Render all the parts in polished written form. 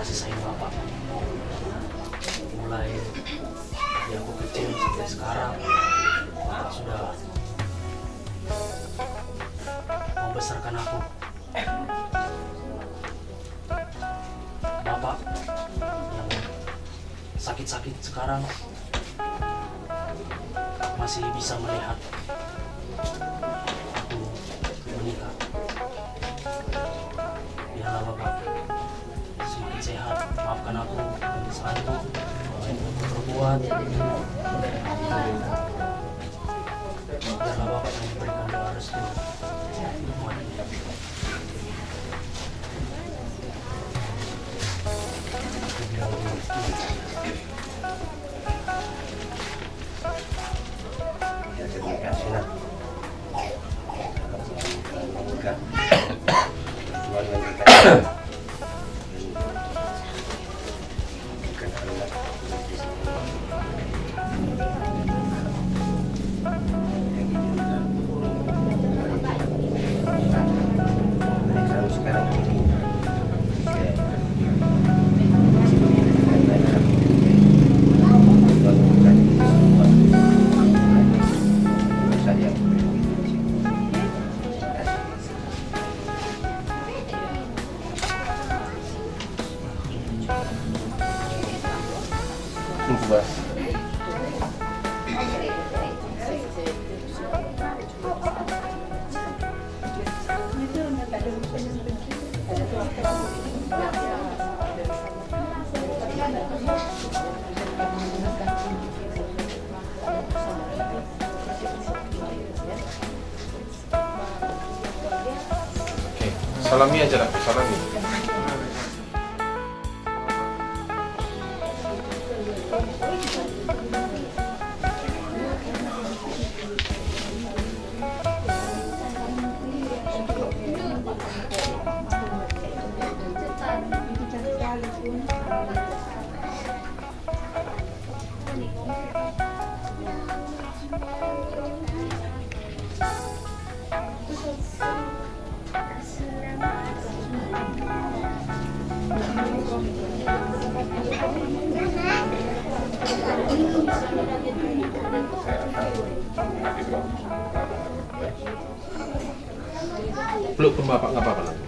kasih sayang Bapak. Mulai dari aku kecil sampai sekarang, Bapak sudah membesarkan aku. Bapak yang sakit-sakit sekarang masih bisa melihat aku menikah. Biarlah Bapak semakin sehat, maafkan aku kesalahanku yang aku perbuat. Biarlah Bapak yang memberikan doa restu. Terima kasih nak. Salami aja lah, salami. Peluk pun bapak nggak apa-apa lagi.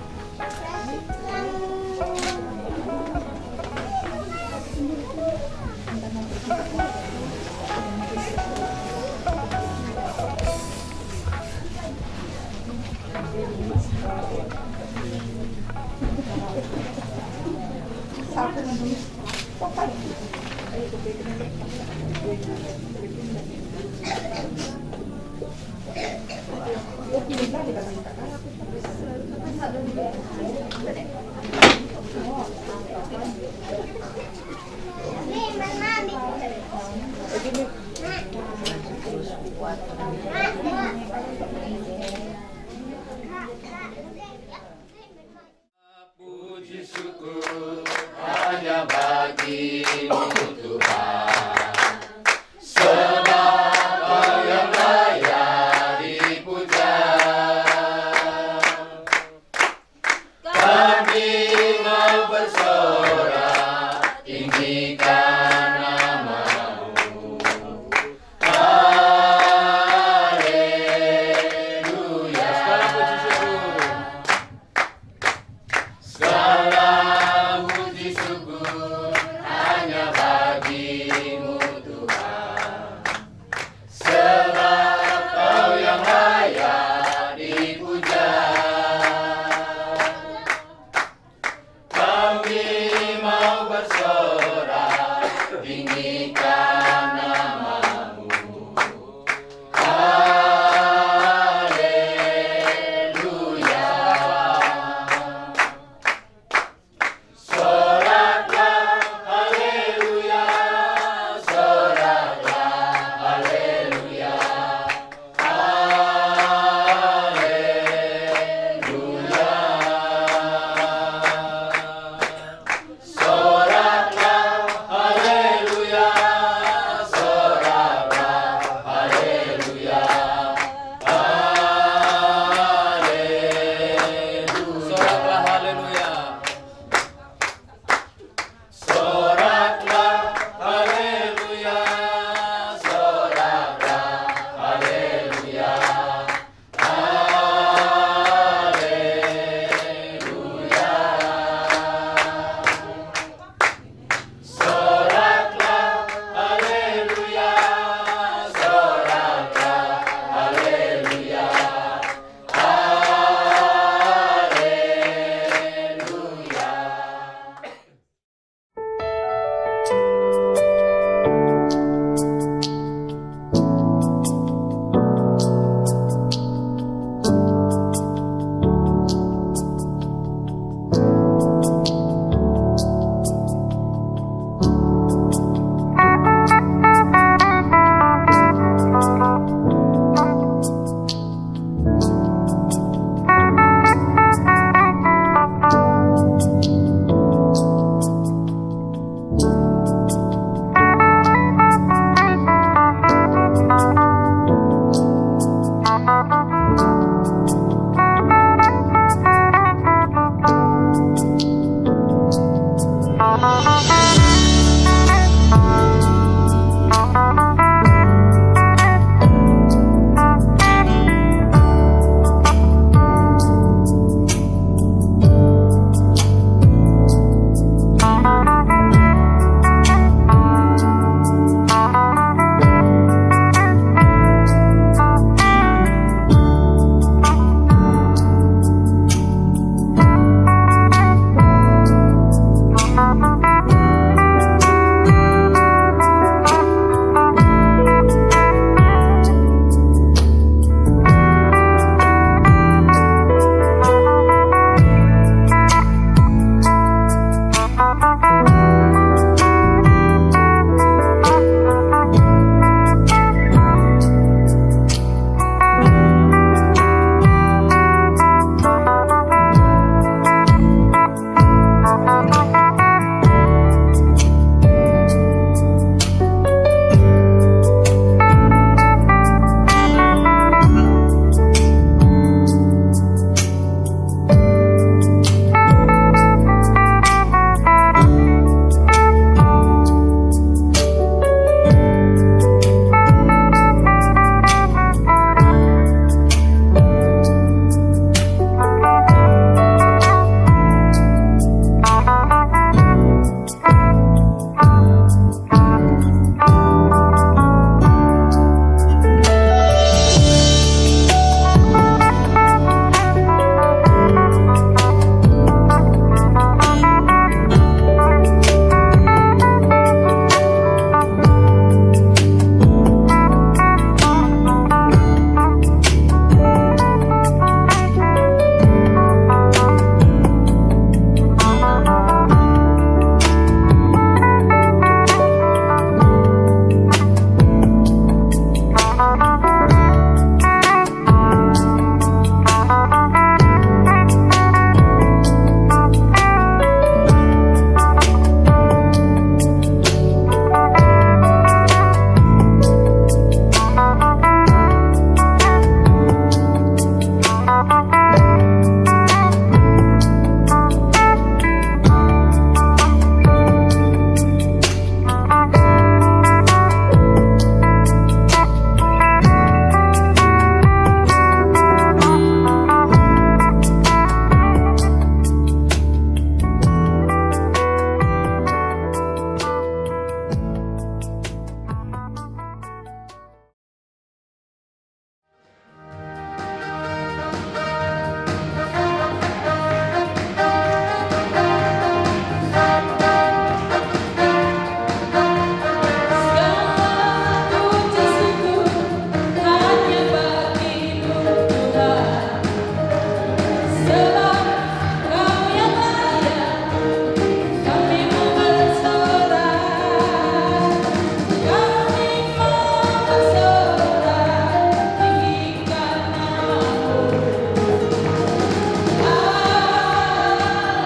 Puji syukur hanya bagimu Tuhan, sebab Kau yang layak dipuja. Kami mau bersorak, tinggikan nama-Mu. Haleluya. Segala puji syukur hanya bagimu Tuhan, sebab Kau yang layak dipuja.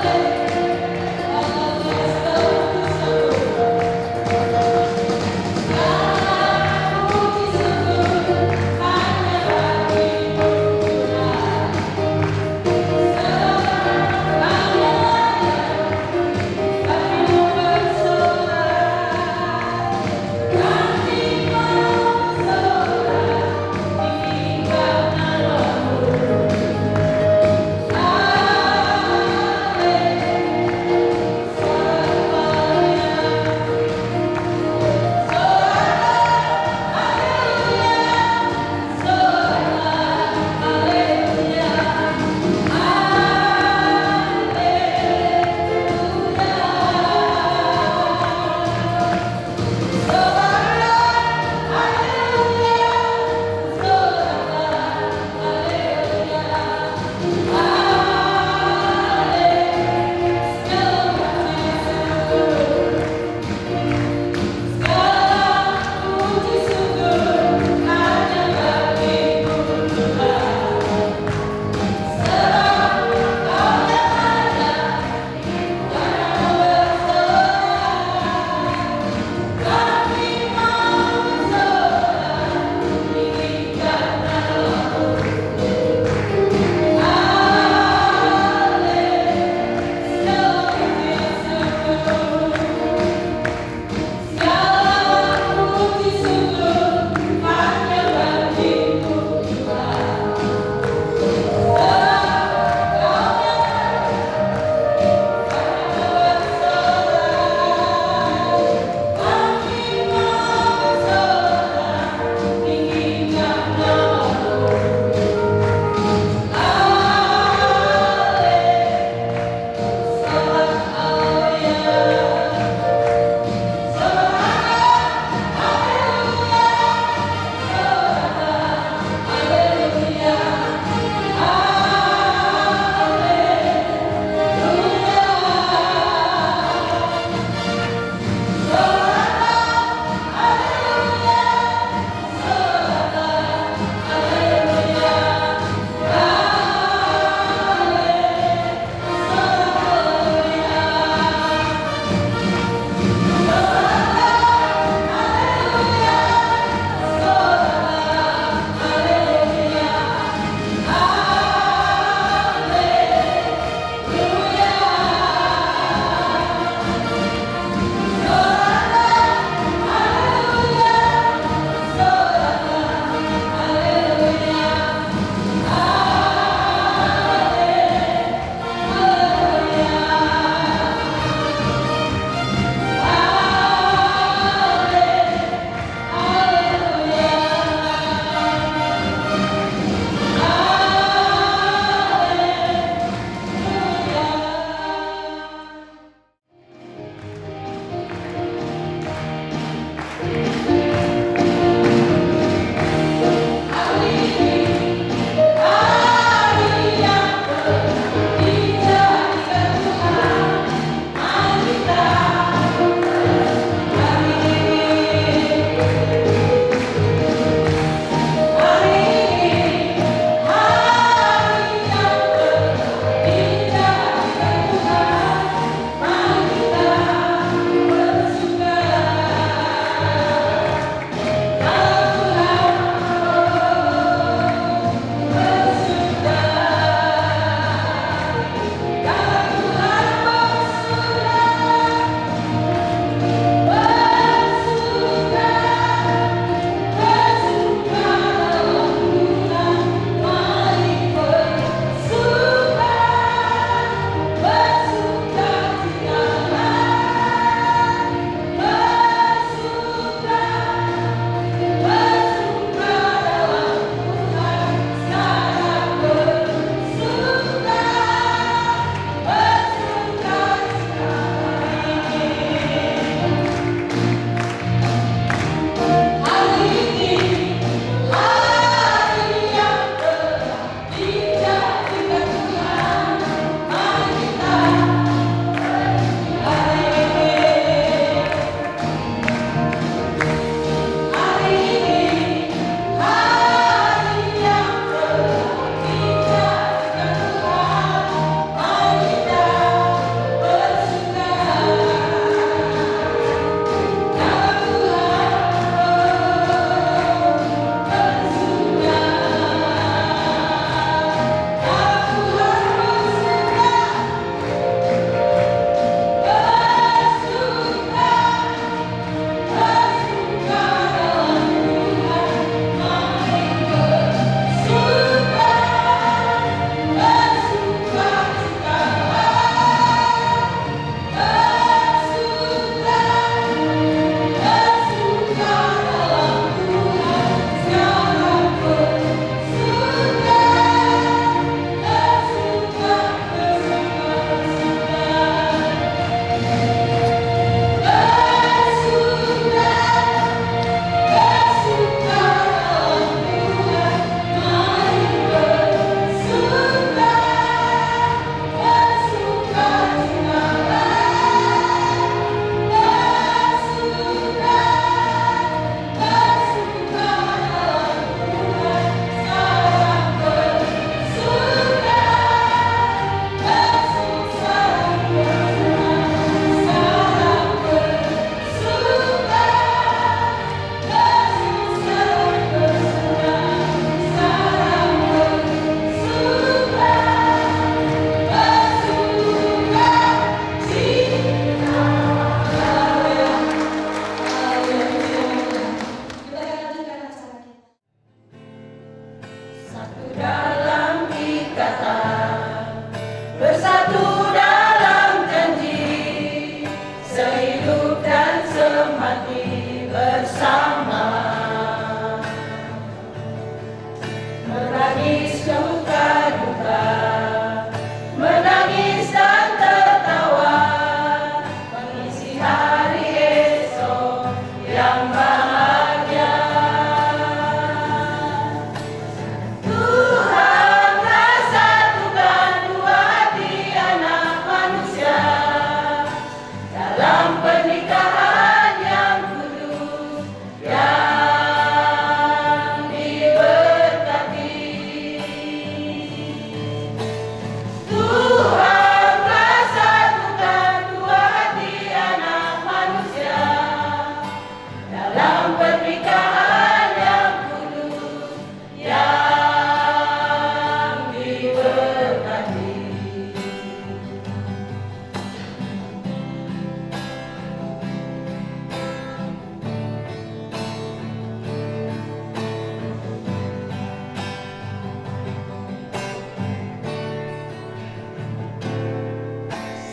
Hallelujah.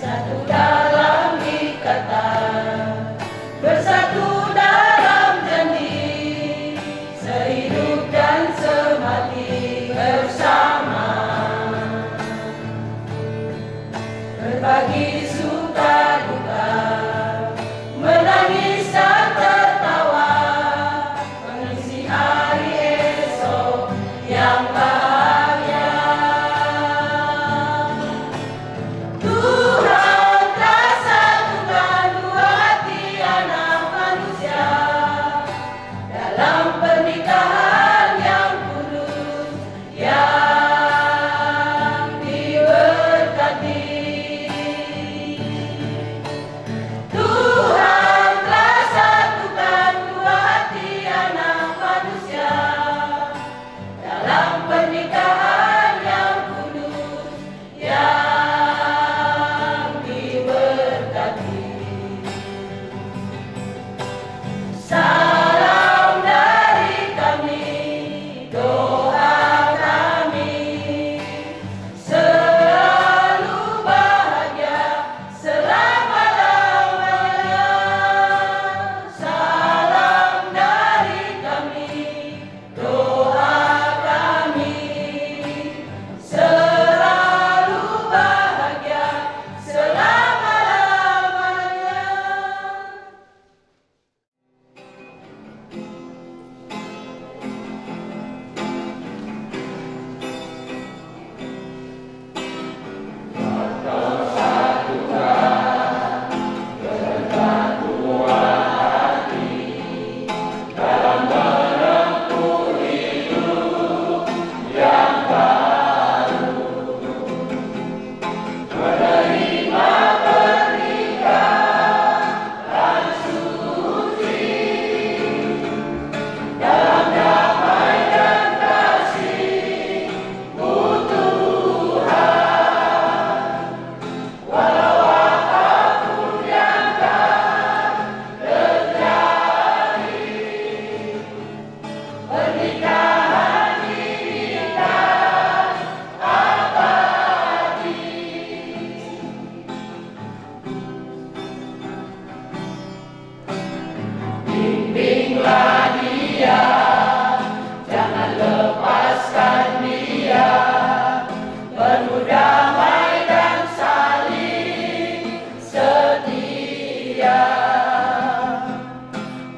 satu dalam ikatan, bersatu dalam janji, sehidup dan semati bersama, berbagi suka duka, menangis dan tertawa, mengisi hari esok yang bahagia. Tuhan telah satukan dua hati anak manusia dalam pernikahan yang kudus, yang diberkati. Tuhan telah satukan dua hati anak manusia dalam pernikahan yang kudus, yang diberkati. Salam dari kami, doa kami, selalu bahagia selama-lamanya. Salam dari kami, doa kami, selalu bahagia selama-lamanya. Pernikahan ini kan abadi. Bimbinglah dia, jangan lepaskan dia, penuh damai dan saling setia,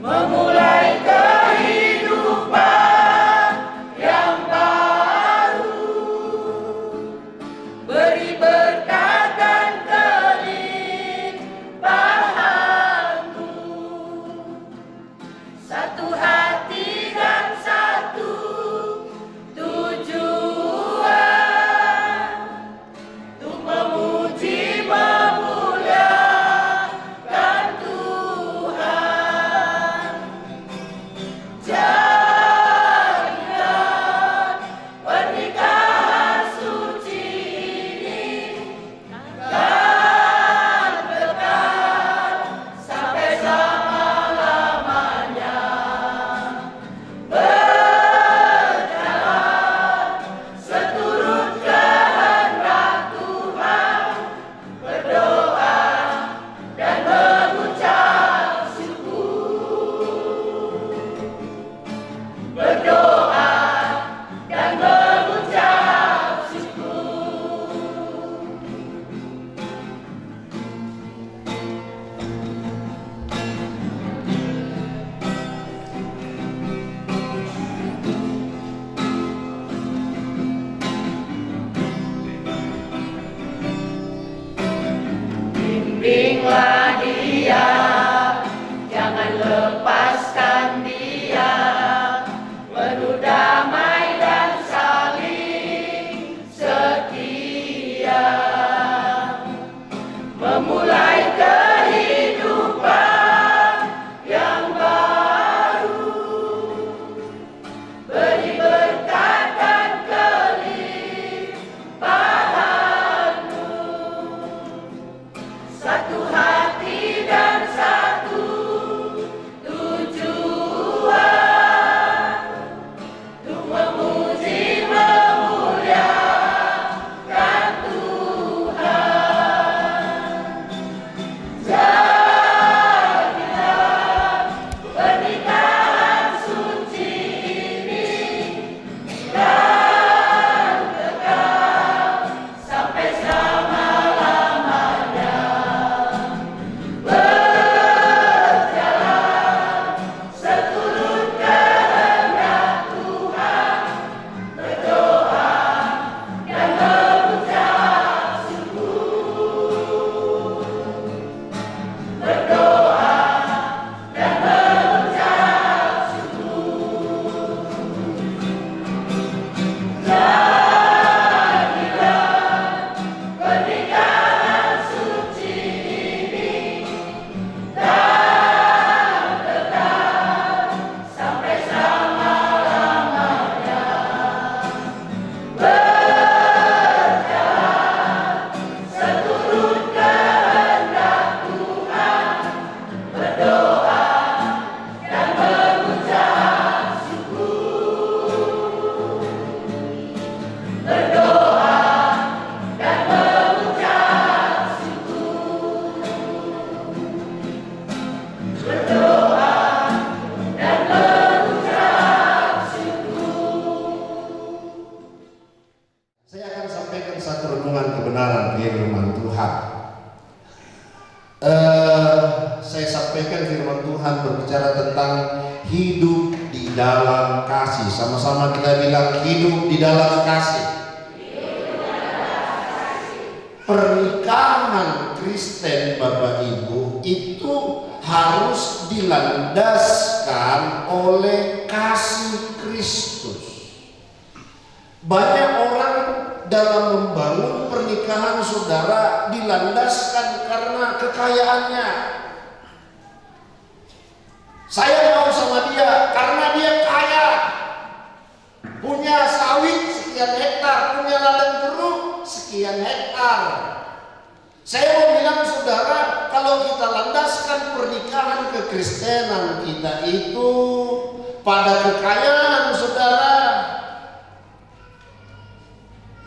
memulai kehidupan yang baru, beri berkat dan kelimpahanmu, satu hati dan satu tujuan, untuk memuji memuliakan Tuhan. Jadilah pernikahan suci ini kan kekal sampai selama-lamanya. Berjalan seturut kehendak Tuhan, berdoa dan mengucap syukur. Berdoa dan mengucap syukur. Bimbinglah dia, jangan lepaskan dia, penuh damai dan saling setia, memulai kehidupan yang baru, beri berkat dan kelimpahanmu, satu hati dan satu tujuan, untuk memuji memuliakan Tuhan. Saya sampaikan firman Tuhan berbicara tentang hidup di dalam kasih. Sama-sama kita bilang hidup di dalam kasih. Pernikahan Kristen Bapak Ibu itu harus dilandaskan oleh kasih Kristus. Banyak orang dalam membangun pernikahan saudara dilandaskan karena kekayaannya. Saya mau sama dia karena dia kaya, punya sawit sekian hektar, punya ladang jeruk sekian hektar. Saya mau bilang saudara, kalau kita landaskan pernikahan kekristenan kita itu pada kekayaan saudara,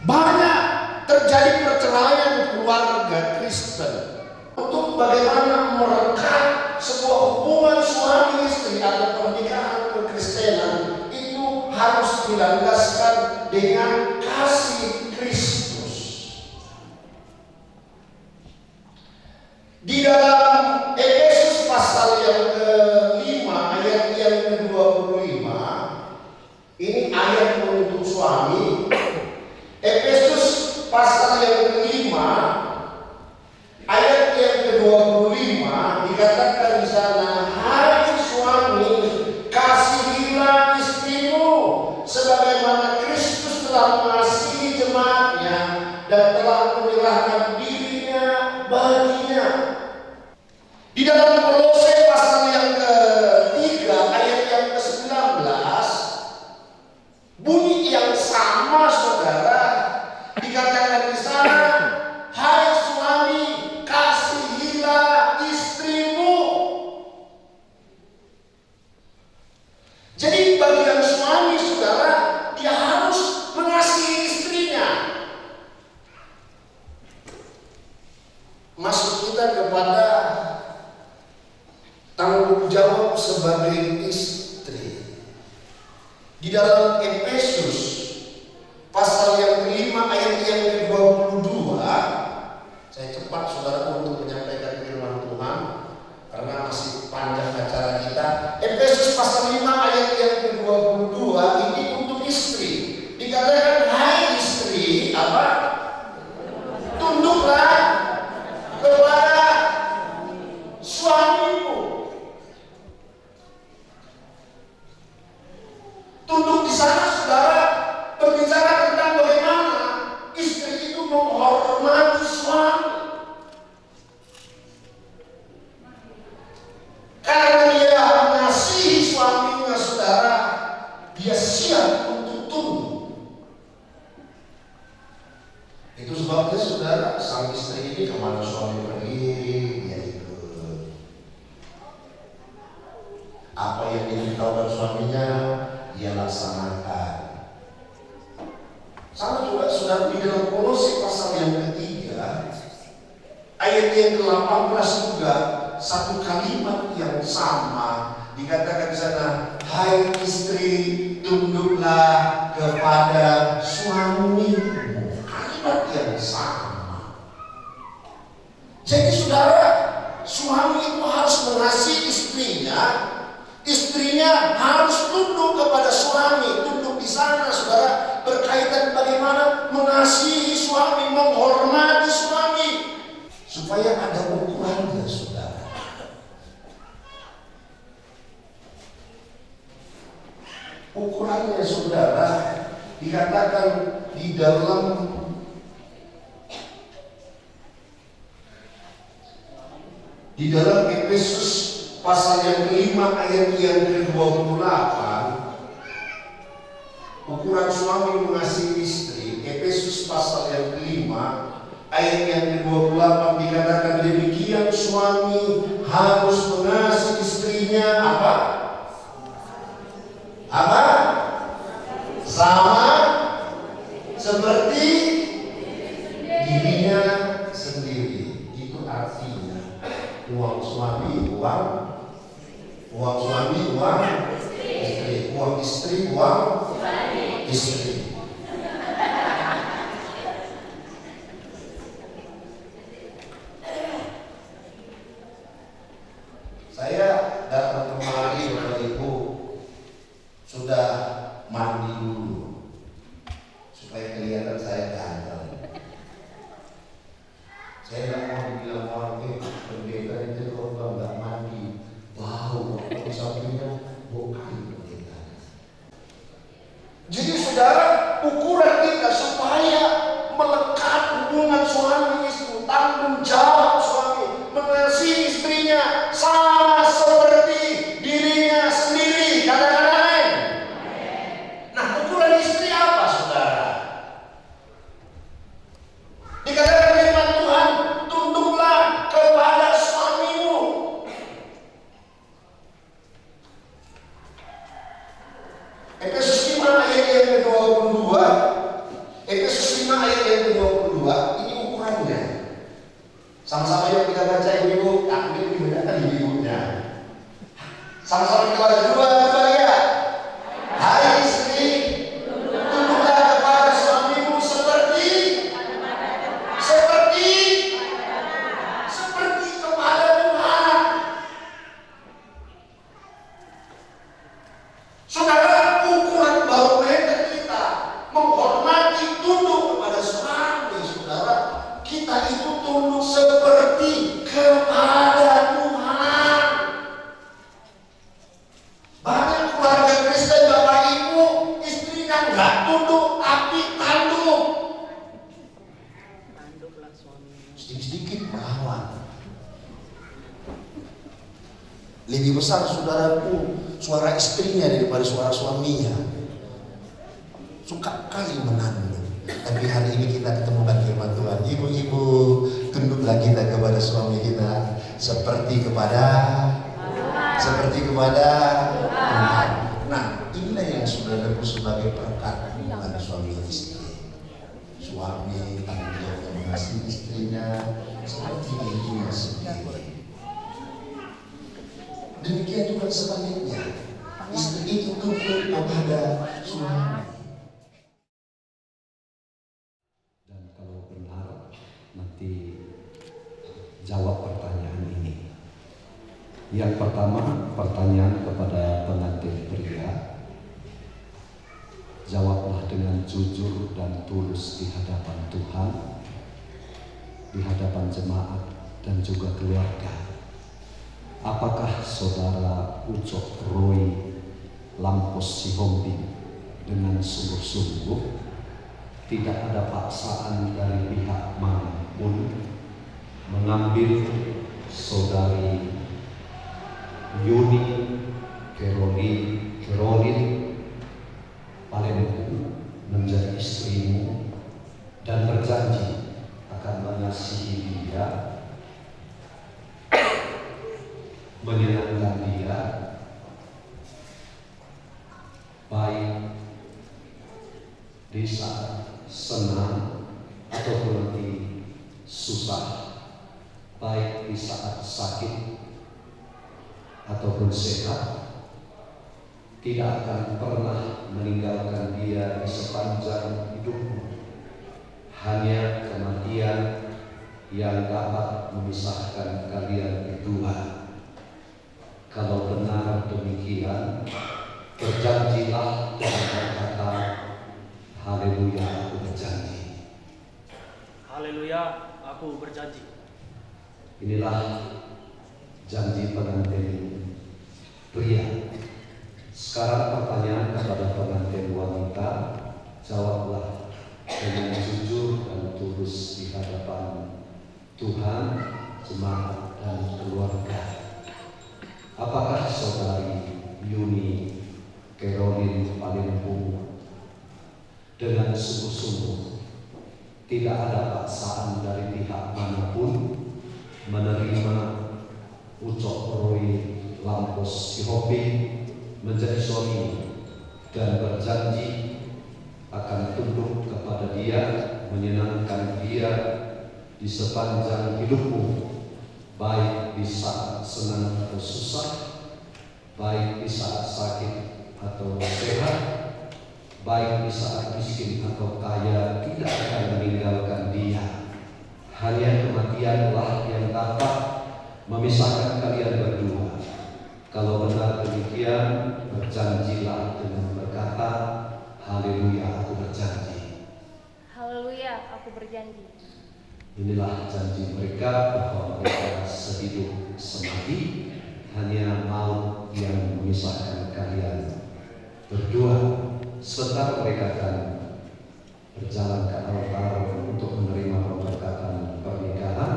banyak terjadi perceraian keluarga Kristen. Untuk bagaimana merekat sebuah hubungan suami istri atau pernikahan kekristenan itu harus dilandaskan dengan kasih Kristus. Di dalam Efesus pasal yang ke-5 ayat yang ke-25, ini ayat untuk suami. Efesus pasal yang ke-5 ayat yang ke-25 dikatakan di sana, hai suami, kasihilah istrimu sebagaimana Kristus telah mengasihi jemaatnya dan telah menyerahkan dirinya baginya. Di dalam Kolose pasal yang ke-3 ayat yang ke-19 bunyi yang sama saudara, dikatakan di sana, hai suami, kasihilah istrimu. Jadi bagian suami saudara, dia harus mengasihi istrinya. Masuk kita kepada tanggung jawab sebagai istri. Di dalam Efesus pasal yang ke-5 ayat yang ke-22, saya cepat saudara untuk menyampaikan firman Tuhan karena masih panjang acara kita. Efesus pasal 5 ayat yang ke-22 ini untuk istri. Dikatakan, hai istri, apa? Tunduklah kepada suamimu. Tunduk di sana saudara berbicara tentang bagaimana istri itu menghormati suami. Karena dia mengasihi suaminya saudara, dia siap untuk tunduk. Itu sebabnya saudara, sang istri ini kemana suami pergi, dia ikut. Apa yang diberitahukan suaminya, dia laksanakan. Sama juga saudara di dalam Kolose pasal yang ke-3 ayat yang ke-18 juga satu kalimat yang sama dikatakan di sana, hai istri, tunduklah kepada suamimu. Kalimat yang sama. Jadi saudara, suami itu harus mengasihi istrinya. Istrinya harus tunduk kepada suami. Tunduk di sana saudara berkaitan bagaimana mengasihi suami, menghormati suami, supaya ada ukurannya saudara. Ukurannya saudara dikatakan di dalam Efesus pasal yang ke-5 ayat yang ke-28, ukuran suami mengasihi istri. Efesus pasal yang ke-5 ayat yang ke-28 dikatakan demikian, suami harus mengasihi istrinya apa? Apa? Sama seperti dirinya sendiri. Itu artinya uang suami uang suami uang istri, uang istri uang istri. Sama-sama kita baca dua ya. Hai istri, tunduklah kepada suamimu seperti kepada Tuhan. Saudara, ukuran barometer kita menghormati, tunduk kepada suami, saudara, kita itu tunduk seperti kepada Tuhan. Banyak keluarga Kristen, Bapak Ibu, istrinya nggak tunduk tapi tanduk. Sedikit-sedikit melawan. Lebih besar, saudaraku, suara istrinya daripada suara suaminya. Suka kali menanduk. Tapi hari ini kita ketemukan firman Tuhan. Ibu-ibu, tunduklah kita kepada suami kita seperti kepada Tuhan. Nah, inilah yang saudaraku sebagai perkat hubungan suami istri. Suami tanggung jawab mengasihi istrinya seperti dirinya sendiri. Demikian juga sebaliknya, istri itu tunduk kepada suami. Dan kalau benar, nanti jawab pertanyaan ini. Yang pertama, pertanyaan kepada pengantin pria. Jawablah dengan jujur dan tulus di hadapan Tuhan, di hadapan jemaat dan juga keluarga. Apakah saudara Ucok Roy Lampos Sihombing dengan sungguh-sungguh, tidak ada paksaan dari pihak manapun, mengambil saudari Yuni Kerolin Palembu menjadi istrimu dan berjanji akan mengasihi dia, menyenangkan dia, baik di saat senang ataupun nanti susah, baik di saat sakit ataupun sehat, tidak akan pernah meninggalkan dia di sepanjang hidupmu. Hanya kematian yang dapat memisahkan kalian berdua. Kalau benar demikian, berjanjilah dengan berkata, haleluya, aku berjanji. Haleluya, aku berjanji. Inilah janji pengantin pria. Sekarang pertanyaan kepada pengantin wanita, jawablah dengan jujur dan tulus di hadapan Tuhan, jemaat dan keluarga. Apakah saudari Yuni Kerolin Palembu dengan sungguh-sungguh, tidak ada paksaan dari pihak manapun, menerima Ucok Roy Lampos Sihombing menjadi suami dan berjanji akan tunduk kepada dia, menyenangkan dia di sepanjang hidupmu, baik di saat senang atau susah, baik di saat sakit atau sehat, baik di saat miskin atau kaya, tidak akan meninggalkan dia. Hanya kematianlah yang dapat memisahkan kalian berdua. Kalau benar demikian, berjanjilah dengan berkata, haleluya, aku berjanji. Haleluya, aku berjanji. Inilah janji mereka bahwa mereka sehidup semati, hanya maut yang memisahkan kalian berdua. Setelah mereka akan berjalan ke altar untuk menerima pemberkatan pernikahan,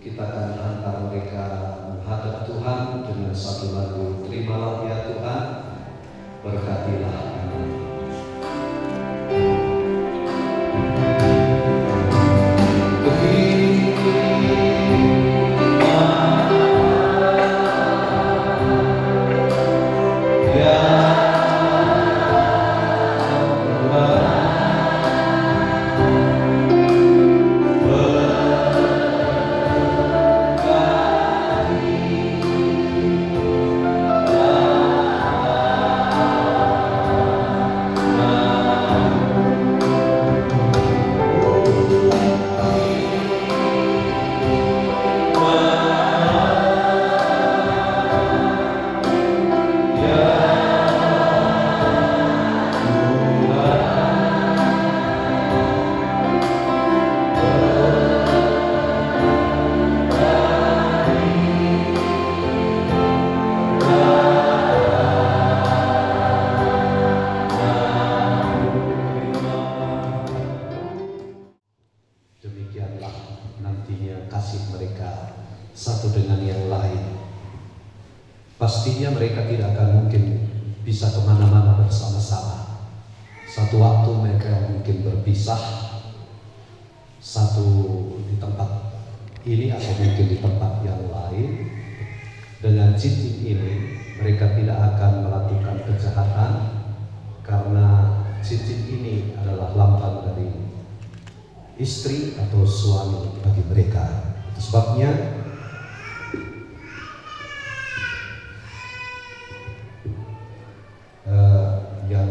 kita akan hantar mereka menghadap Tuhan dengan satu lagu, terimalah ya Tuhan, berkatilah kami. Terima satu dengan yang lain. Pastinya mereka tidak akan mungkin bisa kemana-mana bersama-sama. Satu waktu mereka mungkin berpisah, satu di tempat ini atau mungkin di tempat yang lain. Dengan cincin ini mereka tidak akan melakukan kejahatan, karena cincin ini adalah lambang dari istri atau suami bagi mereka. Itu sebabnya yang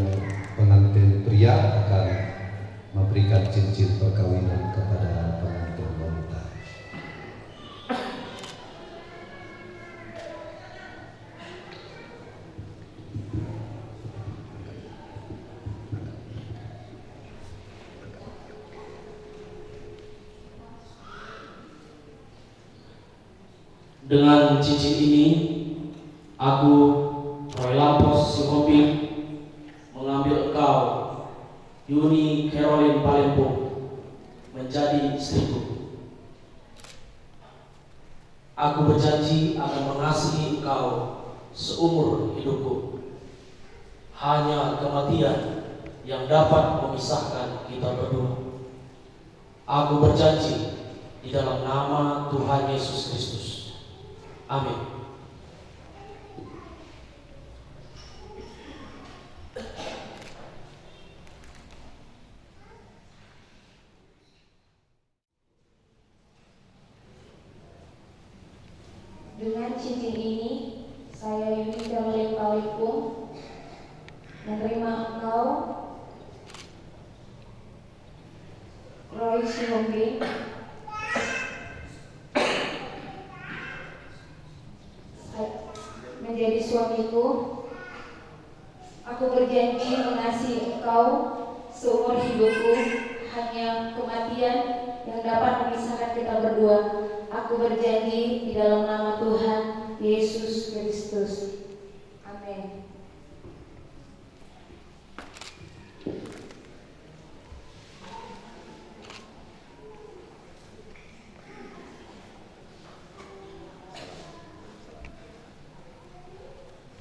pengantin pria akan memberikan cincin perkawinan kepada pengantin wanita. Dengan cincin ini, aku, Roy Lampos Sihombing, mengambil engkau, Yuni Caroline Palembong, menjadi istriku. Aku berjanji akan mengasihi engkau seumur hidupku. Hanya kematian yang dapat memisahkan kita berdua. Aku berjanji di dalam nama Tuhan Yesus Kristus. Amin. Dengan cincin ini, saya Yuni Caroline Palembong menerima engkau, Roy Sihombing, menjadi suamiku. Aku berjanji mengasihi engkau seumur hidupku. Hanya kematian yang dapat memisahkan kita berdua. Aku berjanji di dalam nama Tuhan Yesus Kristus. Amin.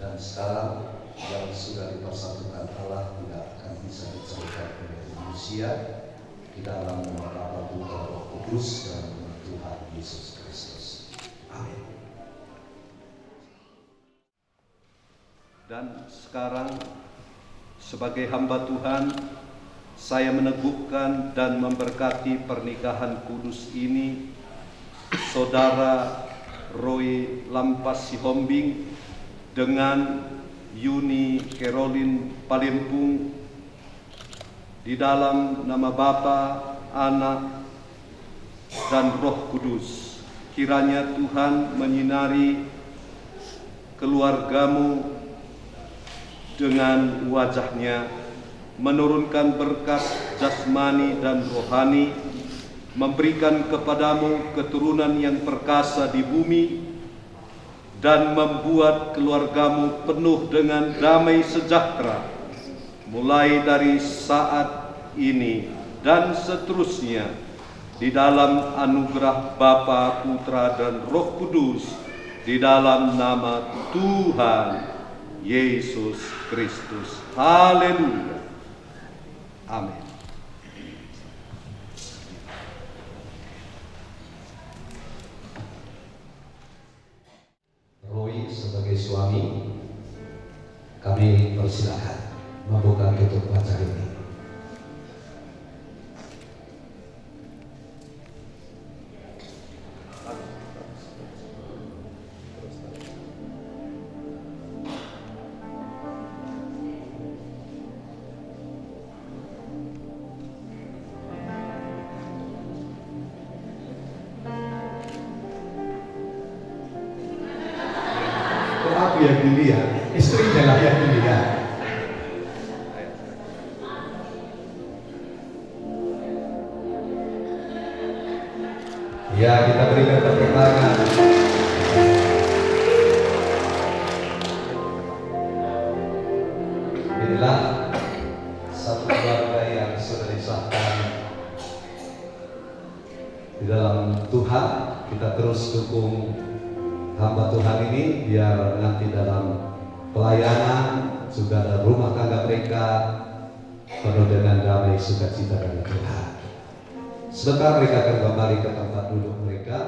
Dan sekarang yang sudah dipersatukan Allah tidak akan bisa dicairkan oleh manusia, di dalam nama Bapa, Putra, Roh Kudus, dan Tuhan Yesus Kristus. Amin. Dan sekarang sebagai hamba Tuhan, saya meneguhkan dan memberkati pernikahan kudus ini, Saudara Roy Lampas Sihombing dengan Yuni Caroline Palembong, di dalam nama Bapa, Anak, dan Roh Kudus. Kiranya Tuhan menyinari keluargamu dengan wajah-Nya, menurunkan berkat jasmani dan rohani, memberikan kepadamu keturunan yang perkasa di bumi, dan membuat keluargamu penuh dengan damai sejahtera, mulai dari saat ini dan seterusnya, di dalam anugerah Bapa, Putra, dan Roh Kudus, di dalam nama Tuhan Yesus Kristus. Haleluya. Amin. Roy sebagai suami, kami persilakan membuka tutup acara ini. Aku yang dilihat, istrinya lah yang dilihat. Ya, kita berikan tepuk tangan. Inilah satu keluarga yang sudah disahkan di dalam Tuhan. Kita terus dukung hamba Tuhan ini biar nanti dalam pelayanan juga ada rumah tangga mereka penuh dengan damai, sukacita dari Tuhan. Sebentar mereka akan kembali ke tempat duduk mereka.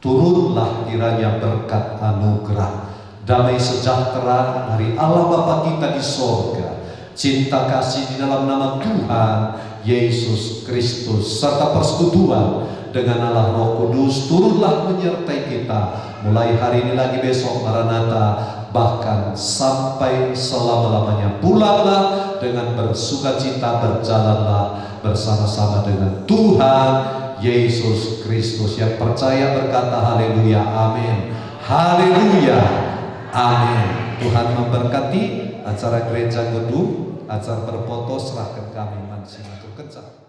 Turunlah kiranya berkat anugerah, damai sejahtera dari Allah Bapa kita di sorga, cinta kasih di dalam nama Tuhan Yesus Kristus, serta persekutuan dengan Allah Roh Kudus turunlah menyertai kita mulai hari ini lagi, besok Maranatha, bahkan sampai selama-lamanya. Pulanglah dengan bersukacita, berjalanlah bersama-sama dengan Tuhan Yesus Kristus. Yang percaya berkata haleluya, amin. Haleluya, amin. Tuhan memberkati acara gereja gedung, acara berfoto serahkan kami mancing untuk kencang.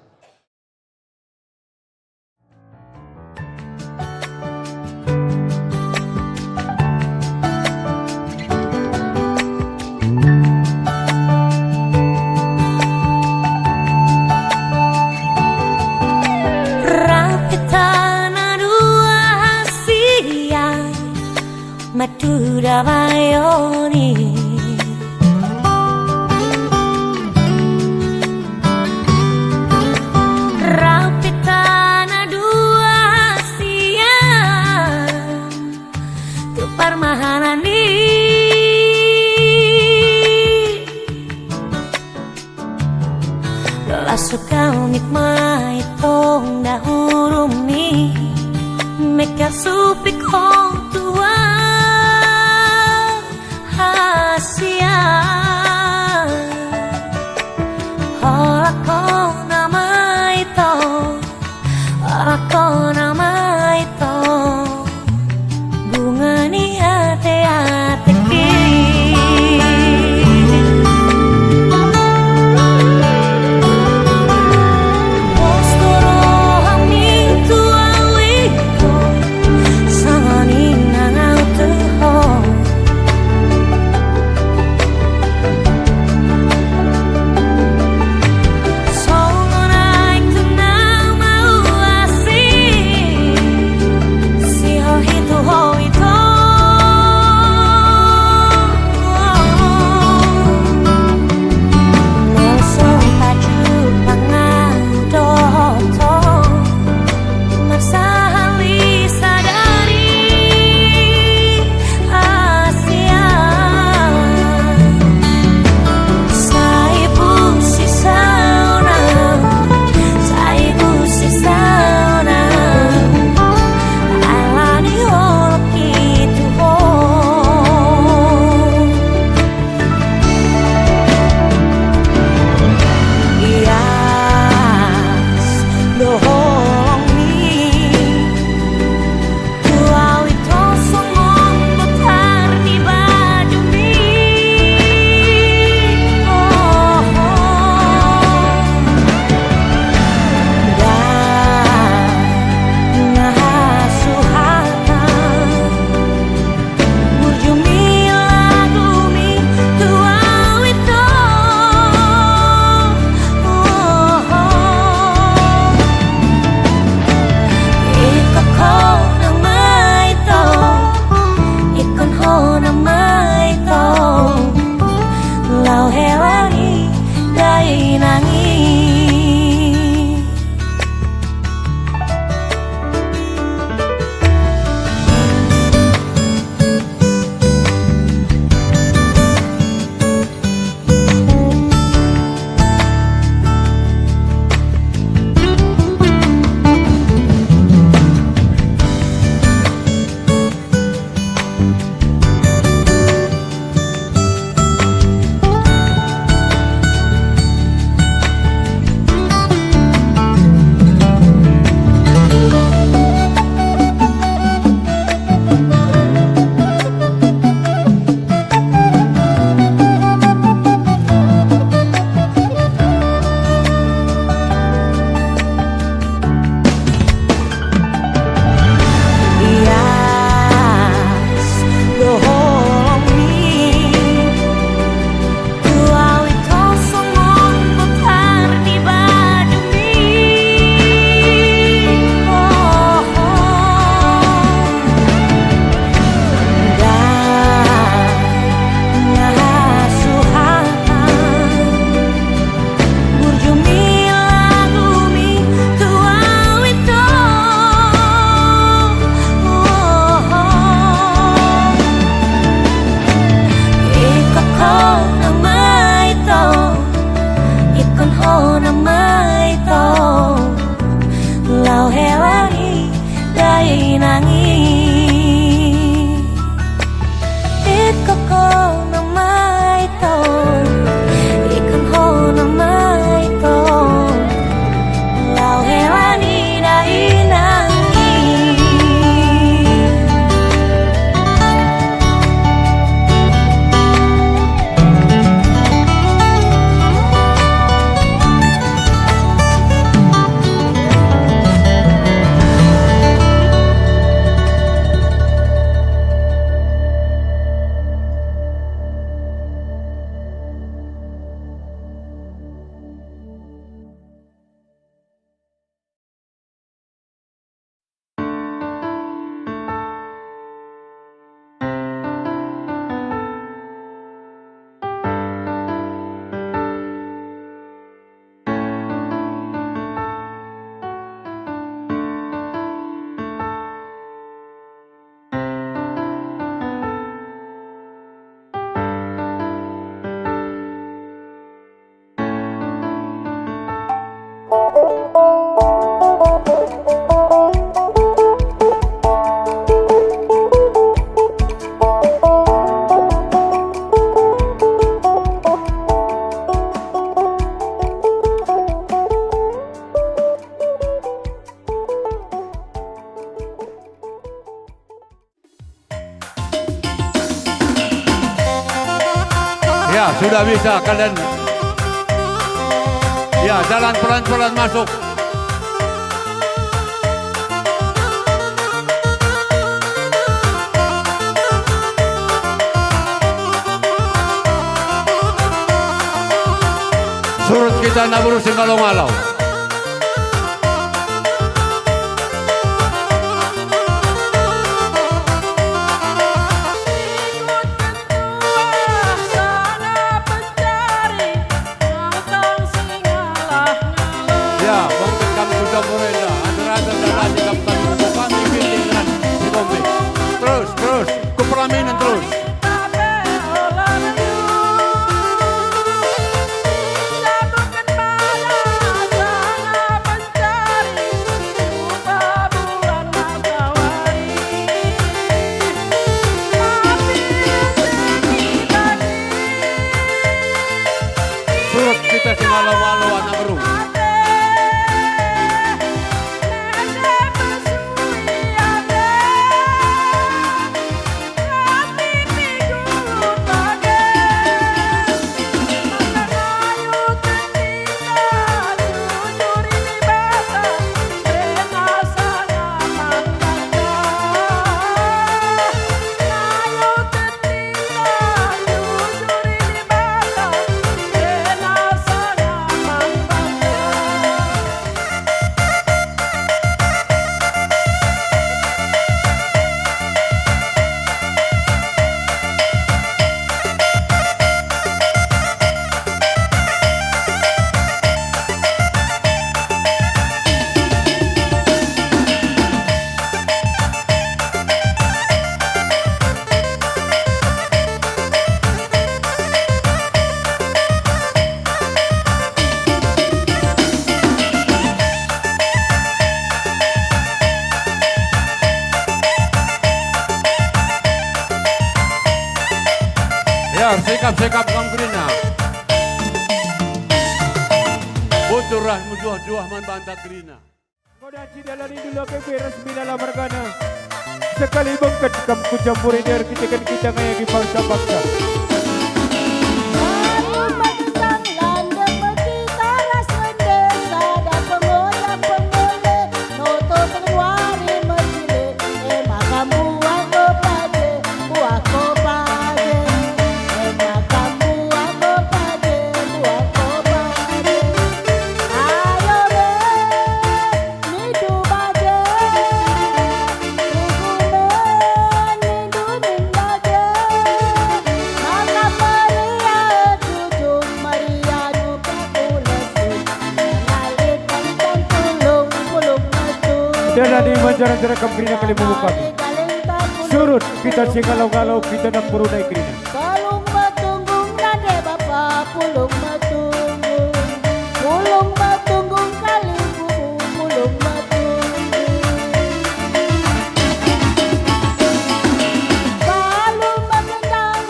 Madura Bayoni Rapitana dua siang Tupar mahanani Lasukau nikmai tong dahurumi Meka supik hong tua Asia Orako nama itu Orako nama itu Bunga ni hati-hati Postoro hami tuawi Sangani koko namai to ikan ho namai to lau helani dai nangi Ya, sudah bisa kalian. Ya, jalan pelan-pelan masuk. Surut kita nak berusin ngalau-ngalau. Terus, keperaminan terus. Surut kita singalau-walau anak beru. Sikap Kang Grina. Buturah mujuah-juah man bantat Grina. Kodaci dalani dulu ke resmi dalam mergana. Sekali bengket kamu campuri dari kita ngayagi bangsa-bangsa. Dan di manjara-jara Kemkrina kali bulu kami. Surut kita singalau-galau kita nak perunai Krina. Pulung matunggung nade bapa pulung matunggung. Pulung matunggung kali bubu pulung matunggung. Balung matendang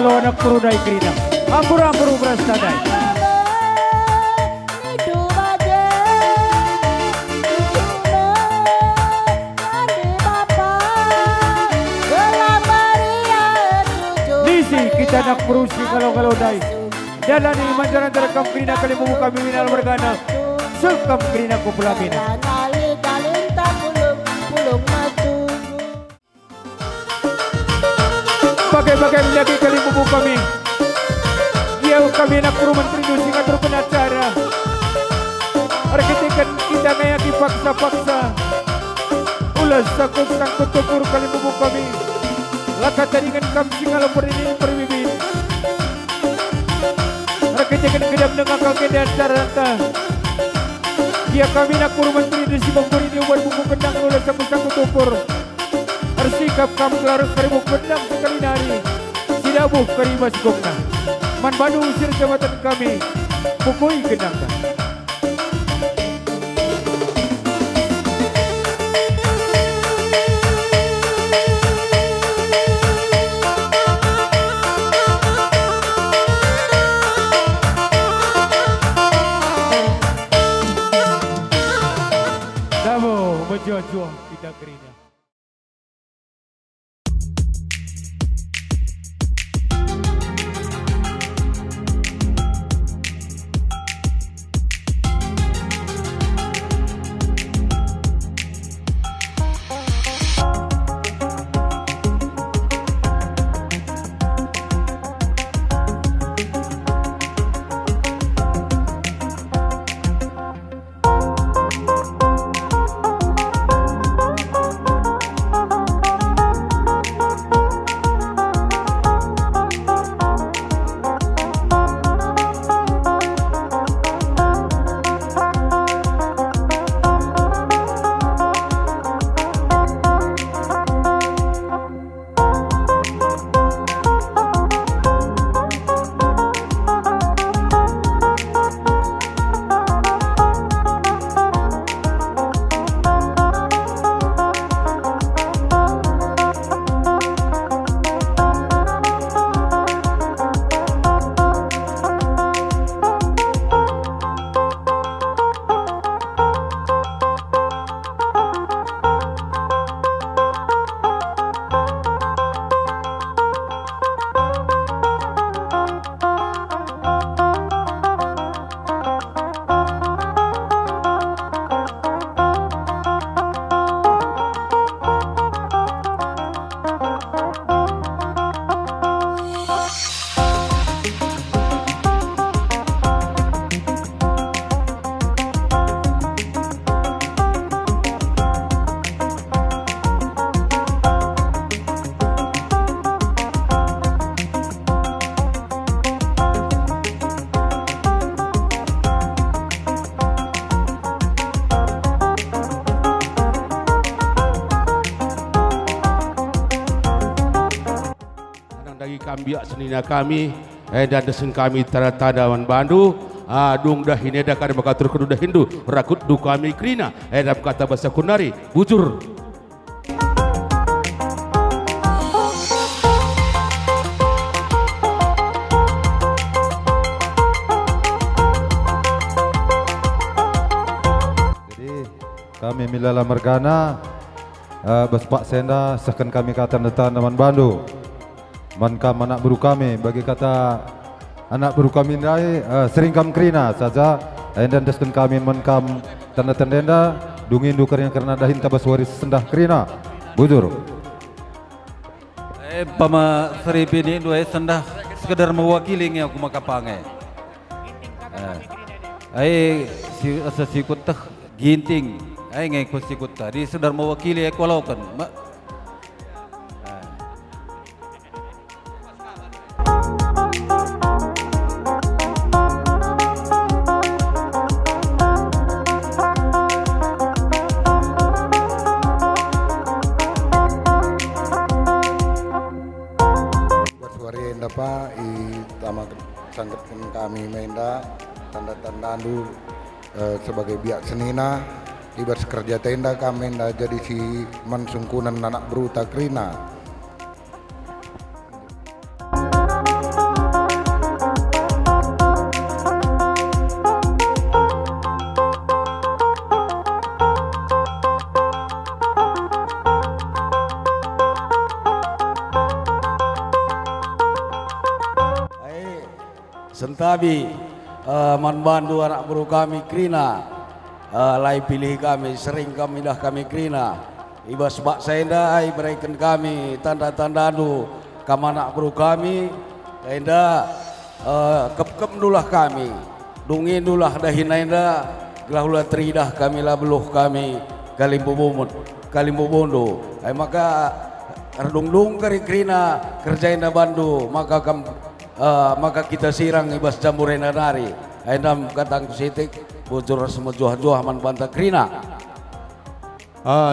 Halo anak perudai kerina. Ampur-ampur berastadai. Nisi kita nak berusi kalau dai. Jalani manjaran terekam kerina kali membuka minal bergana. Sekam kerina kupulamina. Bagai-bagai lagi kali bubu kami. Dia kami nak guru menteri dosi ngatur penacara. Arkitikan kita ngayaki paksa-paksa. Ulas sangkut tukur kali bubu kami. Laka taringan kam singal berdiri berbibit. Arkitikan kedap nengakal kedan saranta. Dia kami nak guru menteri dosi memberi dia buat buku kendang ulas sangkut tukur. Arsikap kam kelar karibu pendam sekali nari. Sidabuh karimas gokna. Man Bandu usir jabatan kami. Pukui kendangka. Damo menjual-jual kita kerina. Biak senina kami dan desen kami tadawan Bandu adung dah ini dah kada bakatur kedudah Hindu rakut du kami krina dalam kata bahasa Kunari bujur. Jadi kami milala mergana bespak senda sahkan kami kata tanaman Bandu. Mankam anak buru kami bagi kata anak buru kami ini sering kam kerina saja dan desken kami mankam tanda-tanda dungin dukarnya karena dahin tabas waris sendah kerina bujur. Pama seripi ini dua sendah sekedar mewakili yang aku makapangai. Si sikut teh ginting, ngai ku sikut tadi sedar mewakili aku laukan. Pak i tama sangkatkan kami menda tanda-tanda andu sebagai biak senina ibar sekerja tenda kami menda jadi si mansungkunan anak beruta krina. sentabi man bandu anak buru kami Krina, lai pilih kami sering kami dah kami Krina. Ibas bak senda ai berikan kami tanda-tanda anu kam anak buru kami enda kep dulah kami dungin dulah dahin enda gelah ulah teridah kami lah beluh kami kalimbu bumut kalimbu bondo ai maka erdung-dung kari Krina kerja enda bandu maka kita sirang ibas jamurena nari endam katang sitik bocor semejuah-juah man banta Krina.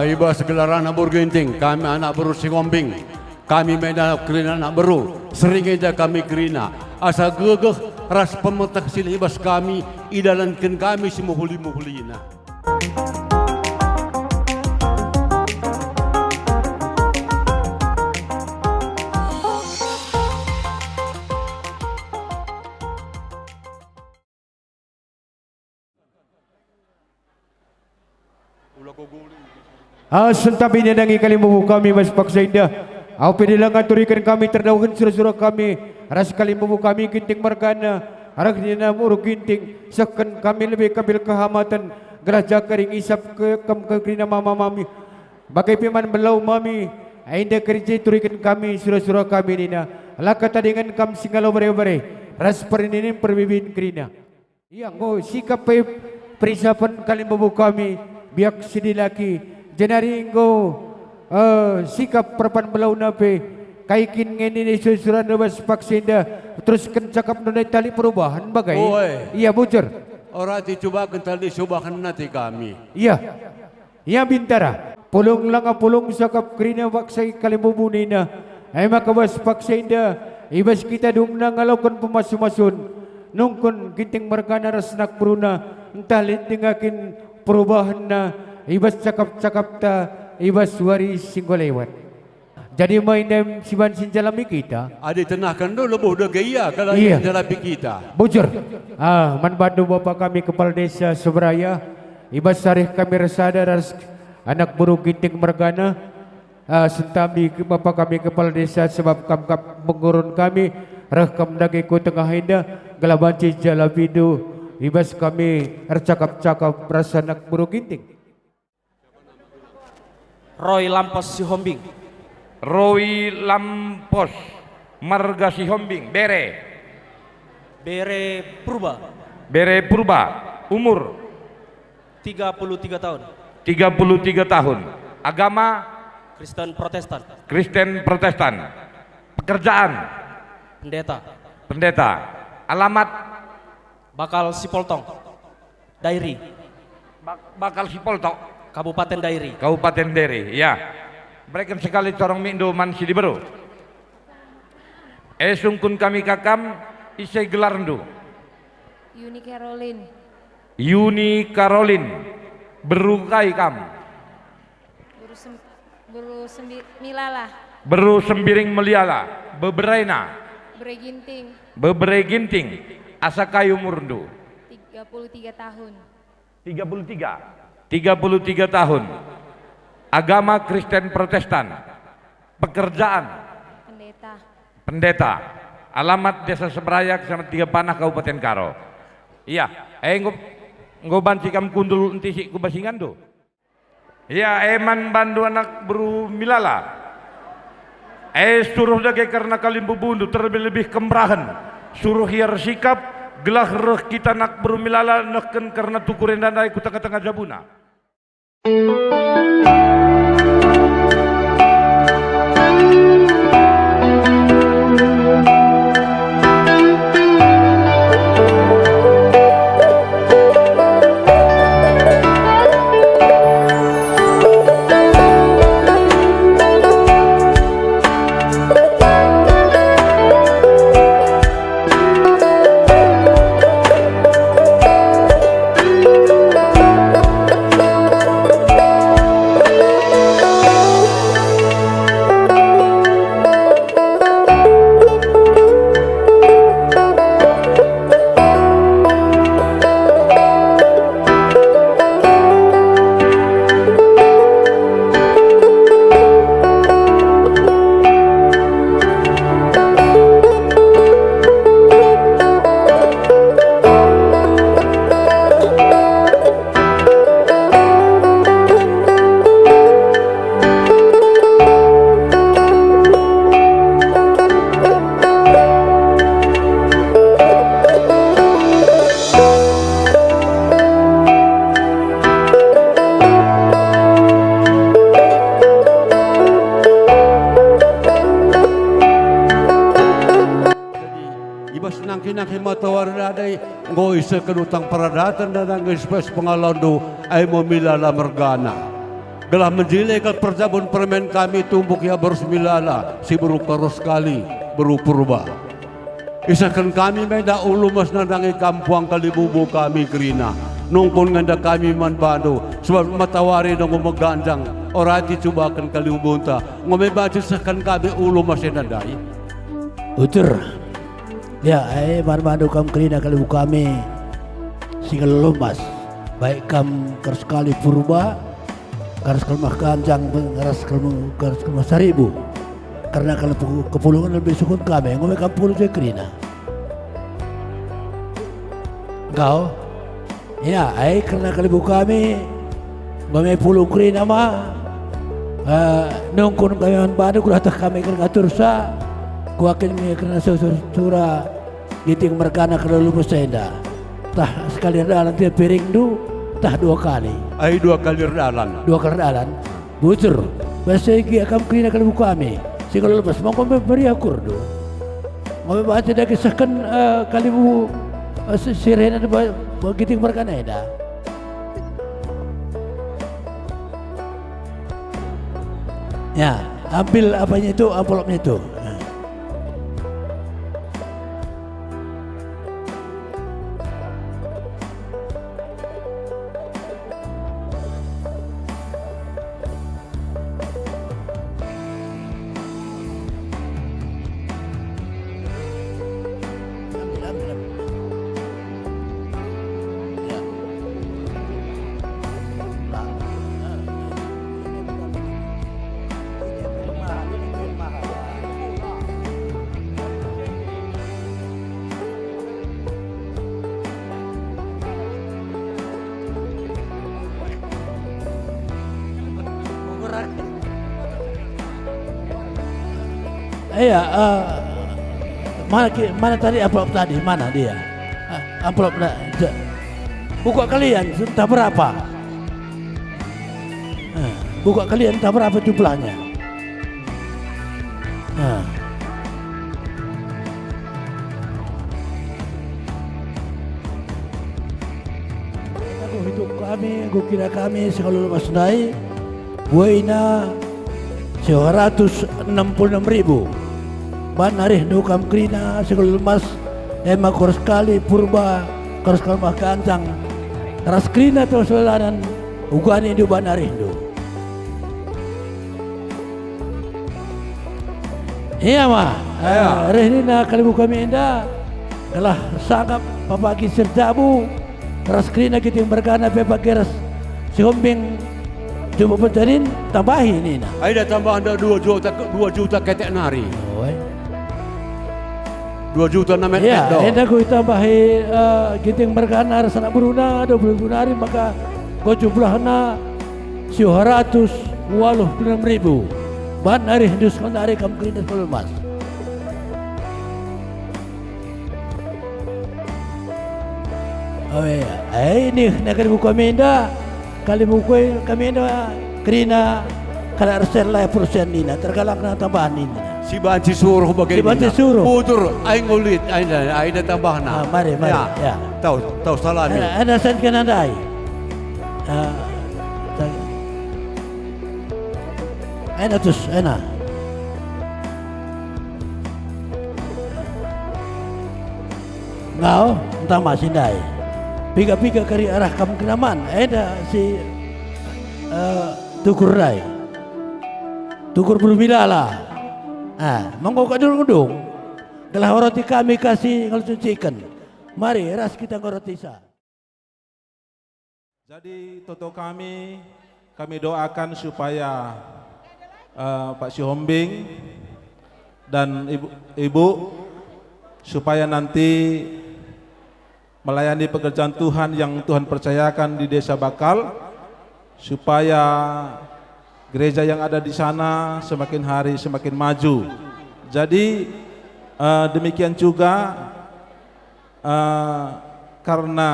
Ibas gelaran anak buru ginting, kami anak buru singombing, kami medan Krina anak buru, sering aja kami Krina. Asa gegeh ras pemetak sini ibas kami, idalankan kami si muhuli-muhulina. Sentabi nyandangi kalimbu kami mas paksa indah. Apa dilang aturikan kami terdauhan surah-surah kami. Ras kalimbu kami ginting margana. Arak dina muru ginting. Sekan kami lebih kabil kehamatan. Gerah jakaring isap ke krina mama mami. Bagai piman belau mami. Ainda kerja turikan kami surah-surah kami nina. Laka tadingan kam singalau bare-bare. Ras perininin perbibin krina. Iya ngo sikap perisapan kalimbu kami. Biak sidi laki. Jenari engkau sikap perpan belau nape kaikin ngeni susuran nebas paksinda teruskan cakap nunai tali perubahan bagai. Iya bocor. Orang dicoba kental dicobakan nanti kami. Iya. Iya bintara. Pulung langa pulung sakap krina waksai kalimbu bunina. Ay makabas paksinda ibas kita dung nangalaukan pemasu-masun. Nungkun ginting margana rasnak beruna entah lintingakin perubahan na ibas cakap-cakap ta ibas waris singgolewat. Jadi main siban sinjalami kita. Adi tenahkan dulu bodoh gaya kalau iya. Sinjalami kita. Bocor. Man bantu bapak kami kepala desa Seberaya. Ibas sarih kami resada anak buru ginting mergana. Sentami bapak kami kepala desa sebab kam mengurun kami. Rekam dagi ku tengah indah. Gelabanci jalabidu. Ibas kami ercakap-cakap rasa anak buru ginting. Roy Lampos Sihombing. Roy Lampos Marga Sihombing. Bere Purba. Bere Purba. Umur 33 tahun. 33 tahun. Agama Kristen Protestan. Kristen Protestan. Pekerjaan Pendeta. Alamat Bakal Sipoltong. Dairi. Bakal Sipoltong. Kabupaten Dairi. Kabupaten Dairi, ya. Mereka sekali corong mindo man si diberu. Sungkun kami kakam isai gelarndu. Yuni Caroline. Berukai kam. Beru sembiring meliala. Beberena. Bebere ginting. Asa kayu murndu. 33 tahun. 33 tahun. Agama Kristen Protestan. Pekerjaan Pendeta. Alamat Desa Seberaya Kecamatan Tiga Panah Kabupaten Karo. Iya, ngobanci kam kundul enti si kubasingan do. Iya, eman bandu anak buru milala. Suruh dage karena kalimbu bundu terlebih-lebih kemerahan. Suruh hiar sikap gelah reh kita nak buru milala neken karena tukuren dandai ku tengah-tengah jabuna. Ibas nangki matawar na day ngoy sa kanutang paradatan na nang espes pangalondo ay momilala mergana. Galah menjilay kat perjabon permen kami tumbuk ya barus milala si baru paros kali baru purba. Isakan kami may naulumas na nangi kampuang kalibubo kami krina. Nungkon nganda kami man bando sebab matawari nang umagandang orati cubakan kalibunta ngomay baju sakan kami ulumas na day. Utur. Ya, man-mandu kam krina kali kami singal lumas. Baik kam kars kali purba, kars kelmah kanjang, kars kelmah seribu. Karena kalau kepulungan lebih sukun kami, ngomong kam puluh je krina. Kau, ya, karena kali kami ngomong puluh krina mah. Nungkun kami man-mandu kulah tak kami ngatur sa. Kuakin mi karena surah giting merkana kalau lupa senda tah sekali redalan dia piring du tah 2 kali ay 2 kali redalan bujur bahasa iki akam krina kalau kami si kalau lepas mau kami beri akur du mau baca dah kisahkan kali bu sirena giting merkana eda ya ambil apanya itu amplopnya itu. Iya, mana tadi amplop tadi? Mana dia? Amplop buka kalian entah berapa? Buka kalian entah berapa jumlahnya? Aku hidup kami, aku kira kami sekali lepas naik, buaina 166.000. Ban arih nukam krina sekali lemas emak kors kali purba kors kalmah kancang ras krina to selanan ugani du ban arih du. Iya mah, rehnina kalibu kami enda kalah sanggap papaki serjabu ras krina kita berkana pepakeras si hombing coba pencarin tambahin ini nah. Ada tambah anda 2 juta ketek nari. 2 juta na met ya, do. Enda ko tambahi giting berkana rasana beruna 20 hari maka ko jumlahna 186.000. Ban hari dus kan hari kam krinas mas. Oh ya, ini negeri buku minda kali buku kami minda krina kalau arsen lah persen ini tergalak na tambahan ini. Si banci suruh bagaimana? Si banci suruh. Putur, aing ngulit, aing tambah na. Mari, ya. Tahu salah ni. Ada sen kena dai. Enak terus, enak. Ngau, entah masih dai. Piga-piga kari arah kamu kenaman. Ada si tukur dai. Tukur berbilala. Monggo kadung-kadung. Gelah roti kami kasih kalau cucikan. Mari ras kita roti sa. Jadi toto kami doakan supaya Pak Sihombing dan Ibu supaya nanti melayani pekerjaan Tuhan yang Tuhan percayakan di Desa Bakal, supaya gereja yang ada di sana semakin hari semakin maju. Jadi demikian juga karena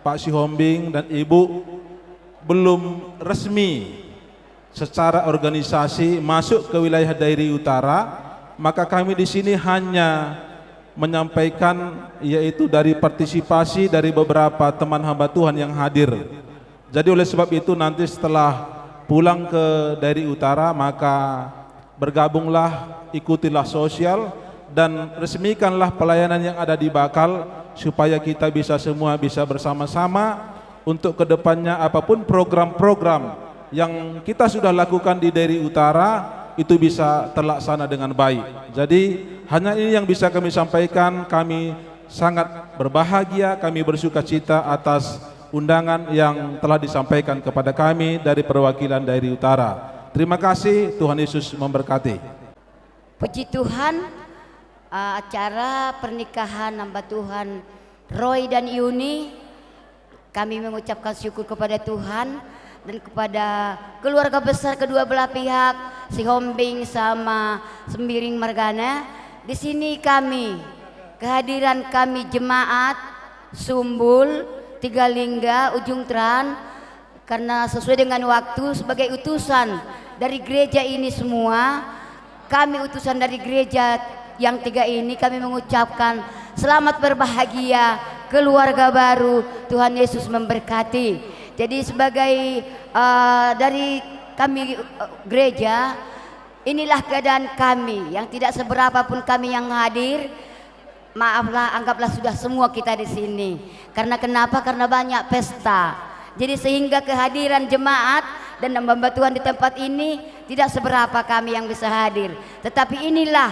Pak Sihombing dan Ibu belum resmi secara organisasi masuk ke wilayah Dairi Utara, maka kami di sini hanya menyampaikan, yaitu dari partisipasi dari beberapa teman hamba Tuhan yang hadir. Jadi oleh sebab itu nanti setelah pulang ke daerah utara, maka bergabunglah, ikutilah sosial dan resmikanlah pelayanan yang ada di Bakal, supaya kita bisa semua bisa bersama-sama untuk kedepannya apapun program-program yang kita sudah lakukan di daerah utara itu bisa terlaksana dengan baik. Jadi hanya ini yang bisa kami sampaikan. Kami sangat berbahagia, kami bersuka cita atas undangan yang telah disampaikan kepada kami dari perwakilan daerah utara. Terima kasih, Tuhan Yesus memberkati. Puji Tuhan, acara pernikahan hamba Tuhan Roy dan Yuni, kami mengucapkan syukur kepada Tuhan dan kepada keluarga besar kedua belah pihak, si Hombing sama Sembiring Margana. Di sini kami, kehadiran kami jemaat Sumbul, Tiga Lingga, Ujung Tran, karena sesuai dengan waktu sebagai utusan dari gereja ini semua, kami utusan dari gereja yang tiga ini, kami mengucapkan selamat berbahagia keluarga baru, Tuhan Yesus memberkati. Jadi sebagai dari kami gereja, inilah keadaan kami yang tidak seberapa pun kami yang hadir. Maaflah, anggaplah sudah semua kita di sini. Karena kenapa? Karena banyak pesta. Jadi sehingga kehadiran jemaat dan hamba Tuhan di tempat ini tidak seberapa kami yang bisa hadir. Tetapi inilah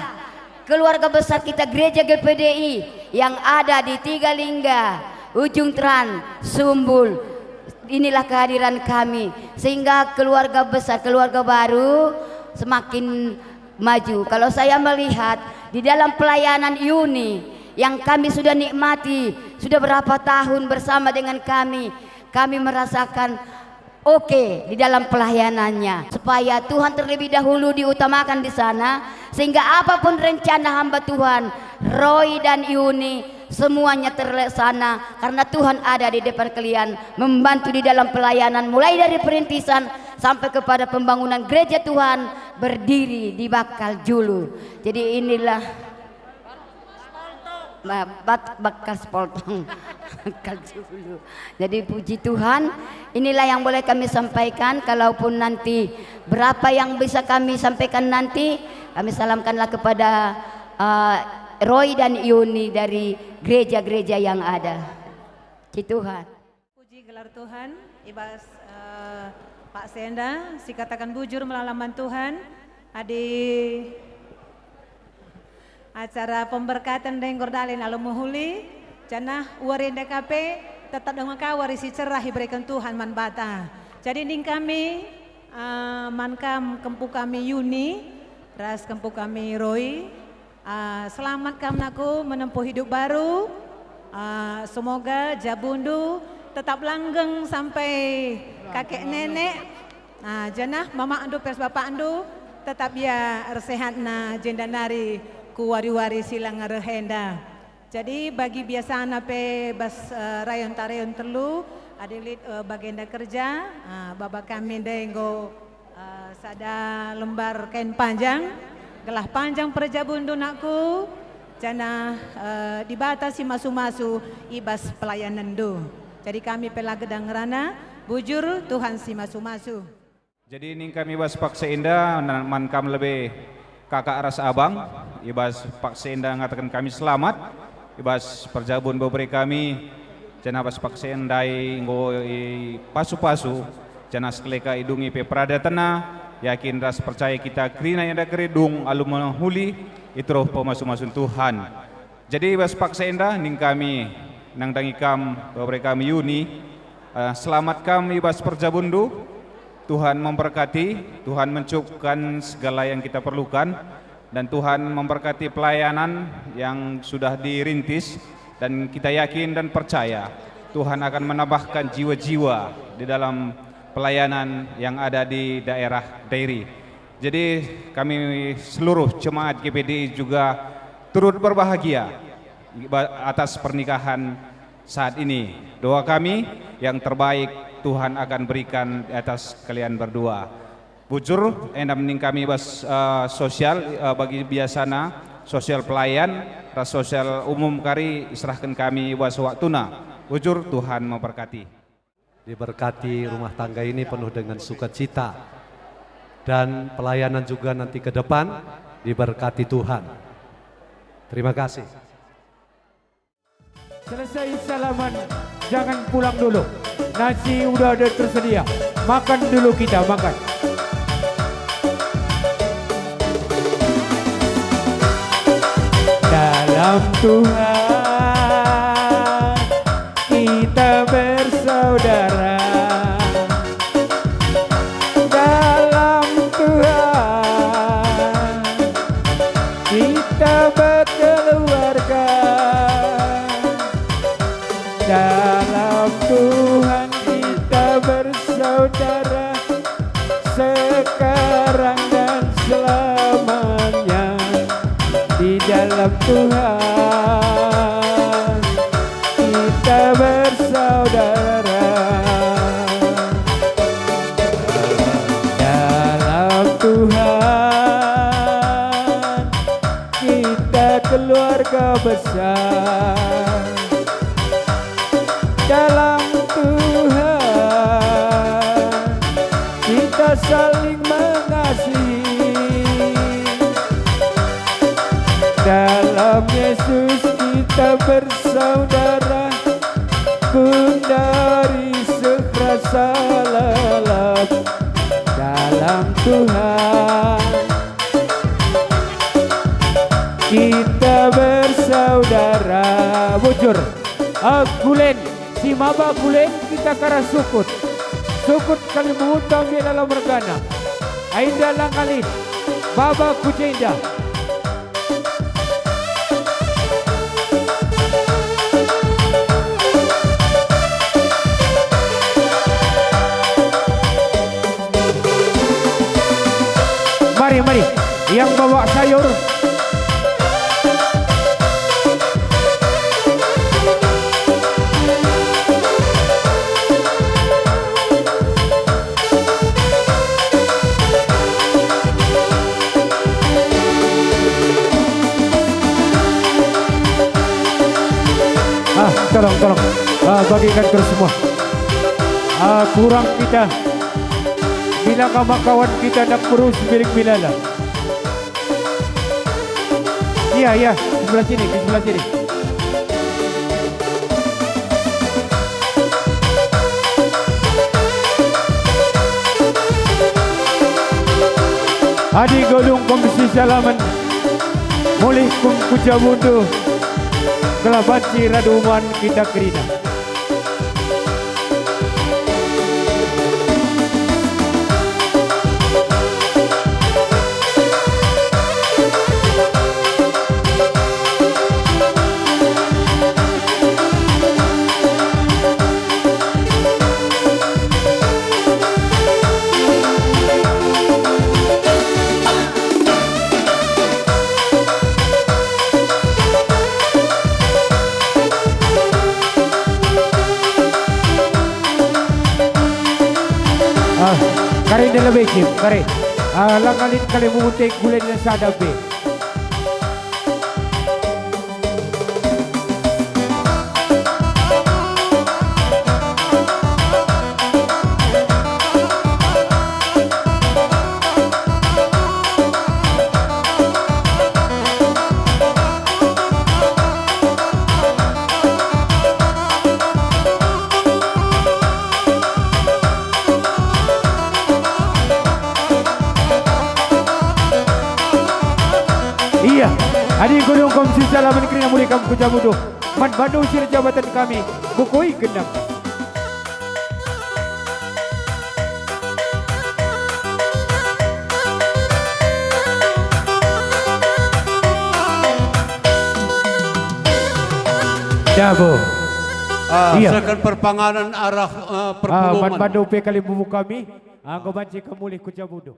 keluarga besar kita gereja GPDI yang ada di Tiga Lingga, Ujung Tran, Sumbul. Inilah kehadiran kami sehingga keluarga besar, keluarga baru semakin maju. Kalau saya melihat di dalam pelayanan Yuni yang kami sudah nikmati sudah berapa tahun bersama dengan kami merasakan oke di dalam pelayanannya, supaya Tuhan terlebih dahulu diutamakan di sana, sehingga apapun rencana hamba Tuhan Roy dan Yuni semuanya terlaksana karena Tuhan ada di depan kalian membantu di dalam pelayanan, mulai dari perintisan sampai kepada pembangunan gereja Tuhan berdiri di Bakal Julu. Jadi inilah Bakal Spoltong Bakal Julu. Jadi puji Tuhan, inilah yang boleh kami sampaikan. Kalaupun nanti berapa yang bisa kami sampaikan nanti, kami salamkanlah kepada Roy dan Yuni dari gereja-gereja yang ada. Puji Tuhan. Puji gelar Tuhan, Ibas Pak Senda, si katakan bujur melalaman Tuhan. Adi acara pemberkatan Denggor Dalin Alumuhuli, Janah Warin DKP, tetap dengan kawari si cerah diberikan Tuhan man bata. Jadi ning kami, mankam kempu kami Yuni, ras kempu kami Roy. Selamat kamnaku menempuh hidup baru. Semoga Jabundu tetap langgeng sampai kakek nenek. Janah mama andu pers bapak andu tetap ya sehat na jendanari ku wari-wari silang ngarehenda. Jadi bagi biasa nape bas rayon tarayon telu adilit bagenda kerja babak kami denggo sada lembar kain panjang gelah panjang perjabundu nakku jana dibatasi masu-masu ibas pelayanan do. Jadi kami pelagedang rana bujur Tuhan si masu-masu. Jadi ini kami ibas paksa indah man kam lebih kakak ras abang ibas paksa indah ngatakan kami selamat ibas perjabun bobri kami jana bas paksa indai ngo pasu-pasu jana sekeleka idungi pe pradatana yakin ras percaya kita krina yang ada keredung alumni huli itu roh pemasu-masun Tuhan. Jadi bas paksa indah ning kami nang dangikam bobri kami Yuni selamat kami bas perjabundu. Tuhan memberkati, Tuhan mencukupkan segala yang kita perlukan dan Tuhan memberkati pelayanan yang sudah dirintis dan kita yakin dan percaya Tuhan akan menambahkan jiwa-jiwa di dalam pelayanan yang ada di daerah Dairi. Jadi kami seluruh jemaat GPDI juga turut berbahagia atas pernikahan saat ini. Doa kami yang terbaik Tuhan akan berikan di atas kalian berdua. Bujur endam ning kami bas sosial bagi biasana sosial pelayan, ras sosial umum kari serahkan kami was waktuna. Bujur, Tuhan memberkati. Diberkati rumah tangga ini penuh dengan sukacita dan pelayanan juga nanti ke depan diberkati Tuhan. Terima kasih. Selesai salaman, jangan pulang dulu. Nasi udah ada tersedia. Makan dulu kita, makan. Dalam Tuhan kita bersaudara. Dalam Tuhan kita berkeluarga. Dalam Tuhan kita bersaudara, sekarang dan selamanya. Di dalam Tuhan kita bersaudara. Dalam Tuhan kita keluarga besar. Dalam Tuhan kita saling mengasihi. Dalam Yesus kita bersaudara, pun dari sekerasa lelah. Dalam Tuhan kita bersaudara. Bujur, gulen, si maba gulen kita kara sukut. Sukut kali mengutang di dalam mergana. Ainda langkalin, baba kucenda. Mari, yang bawa sayur. Tolong, bagikan ke semua. Kurang kita. Bila kawan kita nak perus milik bilala. Iya, di sebelah sini. Adi Golong Komisi Salaman, mulih kum kujabudu, kelabanci raduman kita kerina. Kari dia lebih cip, kari. Langkalin kali mengutik gulai dan sadabe. Iya, Adi Gunung Komisi Salaman Kerina Muli Kamu Kujamudu, Man Bandung Sir Jabatan kami, Bukui Gendang. Jabo. Sekan perpanganan arah perpuluman. Man Bandung P kali bubuk kami, Anggo Banci Kemuli Kujamudu.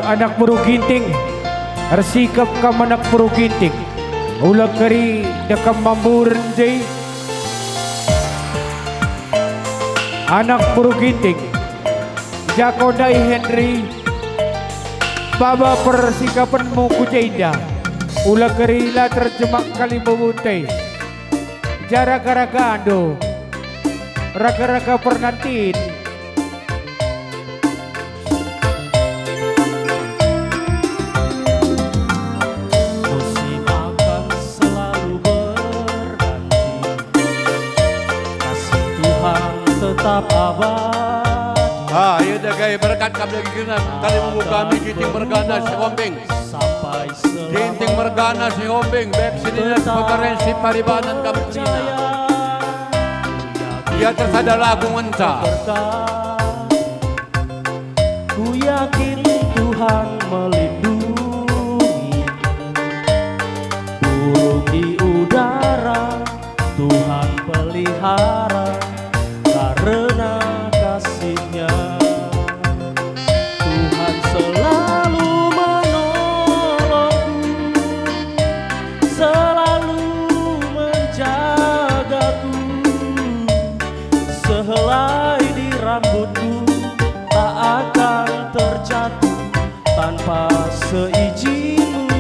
anak buru ginting arsikap kam anak buru ginting ulah kari dekam mamburen jay anak buru ginting Jakodai Henry Baba persikapanmu kujaida ulah kerila terjemah kali membuntai Jara-gara ando Raga-raga pernantin Musim akan selalu berganti, kasih Tuhan tetap abadi. Ya dagai berkat kami lagi kena kali minggu kami Ginting Mergana Sihombing sampai Ginting Mergana Sihombing baik sini konferensi paribanan kami Cina. Dia tersada lagu menca. Ku yakin Tuhan melindungi burung di udara, Tuhan pelihara karena kasih-Nya. Tuhan selalu menolongku, selalu menjagaku, sehelai di rambutku tak akan terjatuh tanpa seizin-Mu.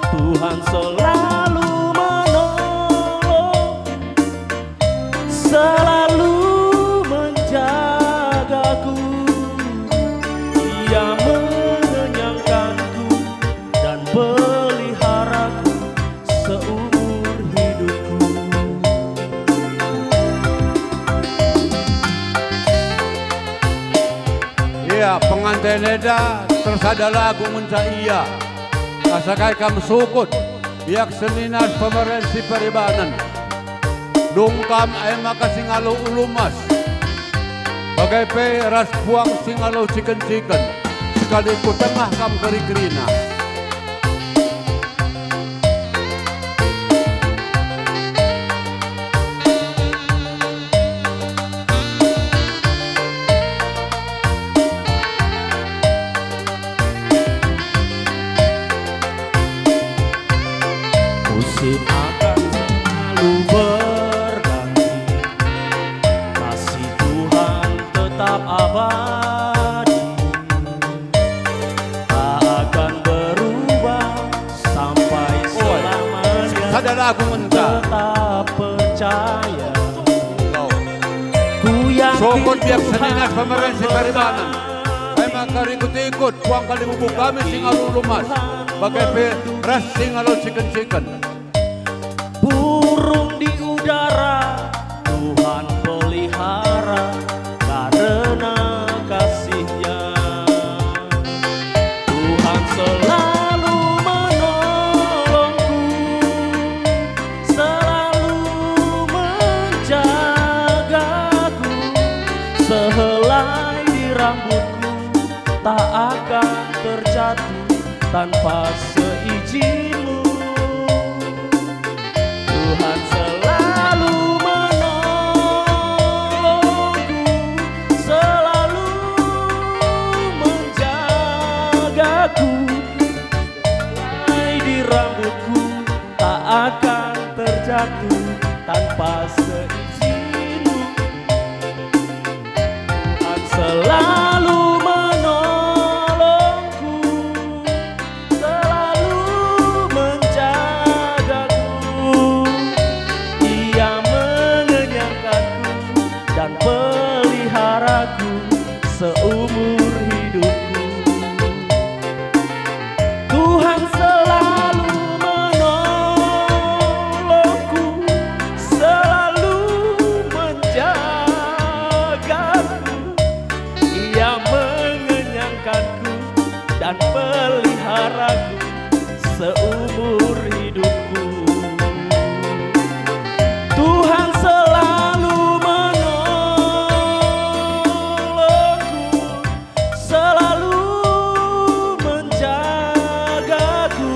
Tuhan selalu menolong, selalu menjagaku, Ia mengenyangkanku dan peliharaku seumur hidupku. Ya pengantin leda tersada lagu menca iya asakai kam sukut biak seninas pemerintah peribanan dungkam ayam maka singalo ulumas bagai pe ras puang singalo chicken sekali ku tengah kam keri-kerina. Musim akan selalu berganti, kasih Tuhan tetap abadi, tak akan berubah sampai selamanya. Ada lagu mentah. Tetap percaya, ku yakin Sokot biak Tuhan seninas pemerintah peribanan. Saya makar ikut-ikut puang kali buku kami singalu lumas bagai pe ras singalu chicken. burung di udara, Tuhan pelihara karena kasih-Nya. Tuhan selalu menolongku, selalu menjagaku, sehelai di rambutku tak akan terjatuh tanpa seizin-Mu. Tuhan selalu menolongku, selalu menjagaku, sehelai di rambutku tak akan terjatuh tanpa seizin-Mu. Tuhan selalu menolongku, selalu menjagaku, Ia mengenyangkanku dan peliharaku seumur hidupku. Tuhan selalu menolongku, selalu menjagaku, Ia mengenyangkanku dan peliharaku seumur hidupku. Tuhan selalu menolongku, selalu menjagaku,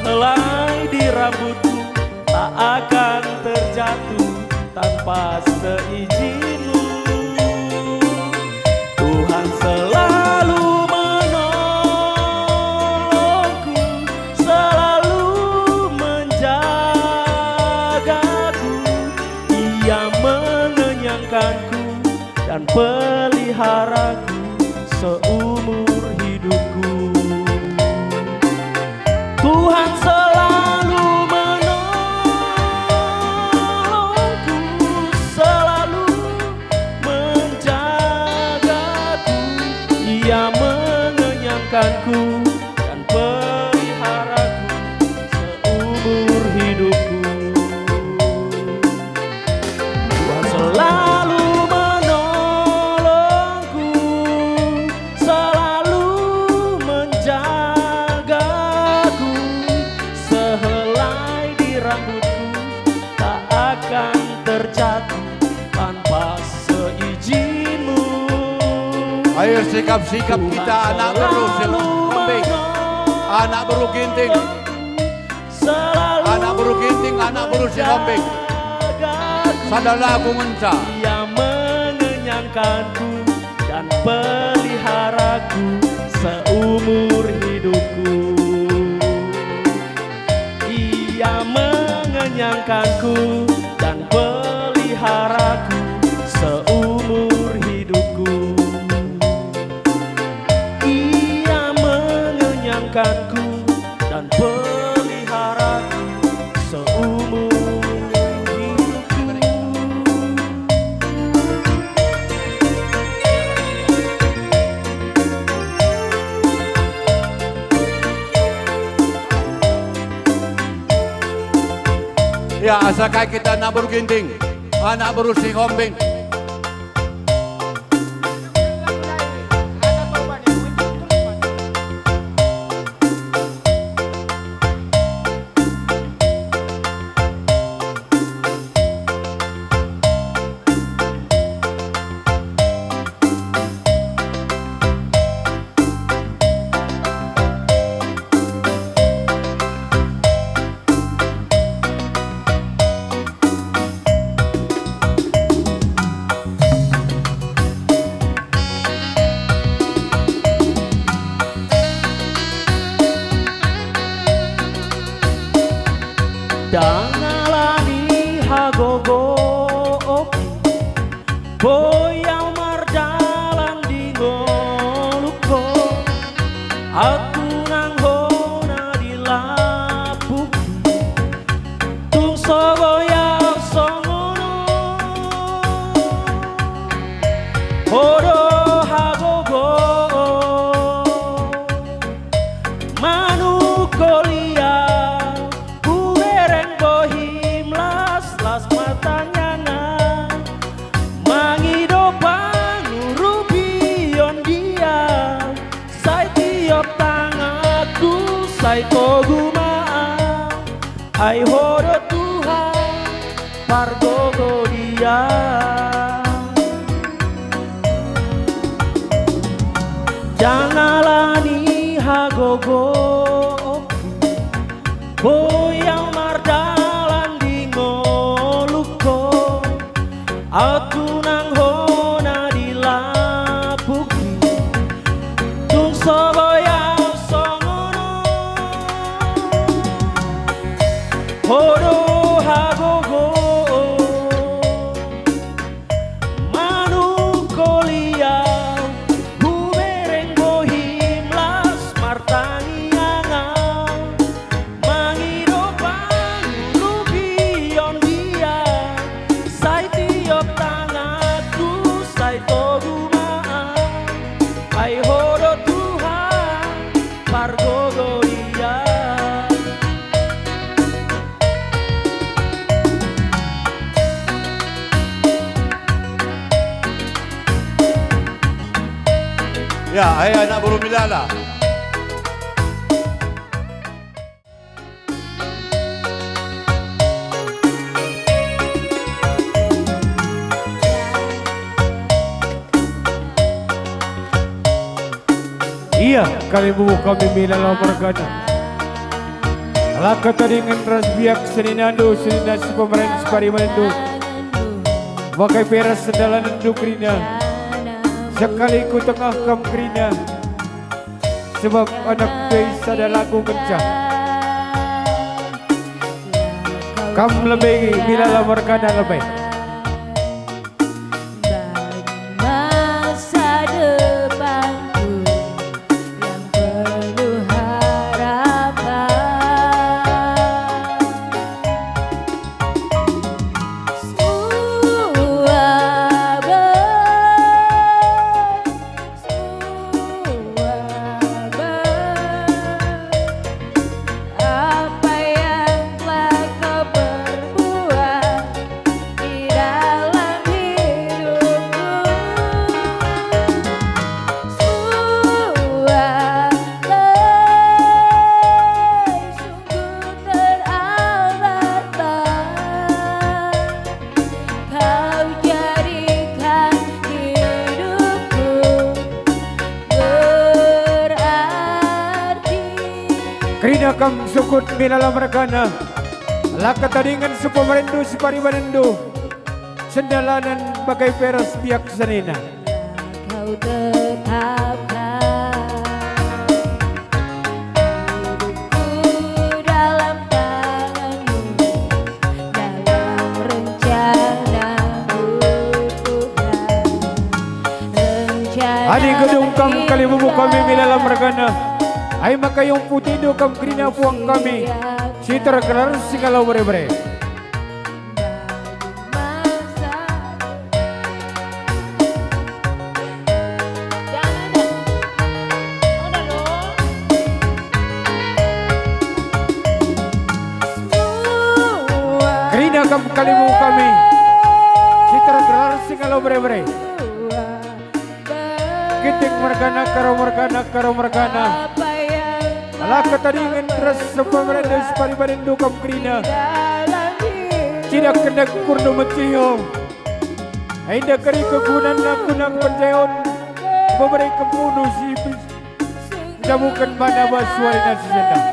sehelai di rambutku tak akan terjatuh tanpa seizin-Mu. Tuhan selalu peliharaku seumur hidupku. Tuhan selalu menolongku, selalu menjagaku. Ia mengenyangkanku dan peliharaku seumur hidupku. Tuhan selalu menolongku, selalu menjagaku. Sehelai di rambutku tak akan terjatuh tanpa seizin-Mu. Ayo sikap-sikap kita anak beru Gombing, anak beru ginting, anak beru ginting, anak beru Gombing. Sadarlah aku ngenca. Ia mengenyangkanku dan peliharaku seumur hidupku. Ia mengenyangkanku dan peliharaku seumur hidupku. Ia mengenyangkanku dan peliharaku seumur ya, asalkan kita anak beru ginting, anak beru Gombing. Dangalani hagogo opi boyang mardalan di ngoluko. Aku nang hona di lapuk tung sogoya songono. Hodo hagogo manu kolia las matanya na mangido panurubion dia sai tiop tangaku sai kogumaa ai hodo Tuhan pargogo dia. Jangalani hagogo boyang mardalan di ngoluko. Aku nang hona di lapuki tung soboya songono. Hodo hagogo manu kolia bumereng bohim las martanianga mangido panurubion dia sai tiop tangaku sai togumaa ai hodo Tuhan pargogo dia. Ya, hai anak beru Milala. Iya, kami bubuh kami Milala Margana. Alaka tadi dengan ras biak seninando senina si pemerintah Parimandu. Wakai peras sedalan induk rina. Sekali ku tengah kam krina sebab anak beis ada lagu kencang. Kam lebih Milala Margana lebih. Krina kam sukut milala mergana laka tadingan supamarindu suparibanendu sendalanan bagai peras biak senina. Kau tetapkan hidupku dalam tanganmu, dalam rencanamu Tuhan, rencana. Adi gedung kam kali bubuk kami milala mergana. Ay makayong putido kam krina puang kami. Si tergelar singalau bre-bre. Krina kam kalimu kami. Si tergelar singalau bre-bre. Kitik mergana karo mergana. Alaka tadingan teras sepamerenda separibarindu kam krina. Tidak kendak kurno metiyo. Ainda kari kegunan aku nak penjayon. Memberi kebunuh si jamukan mana basuari nasi sedang.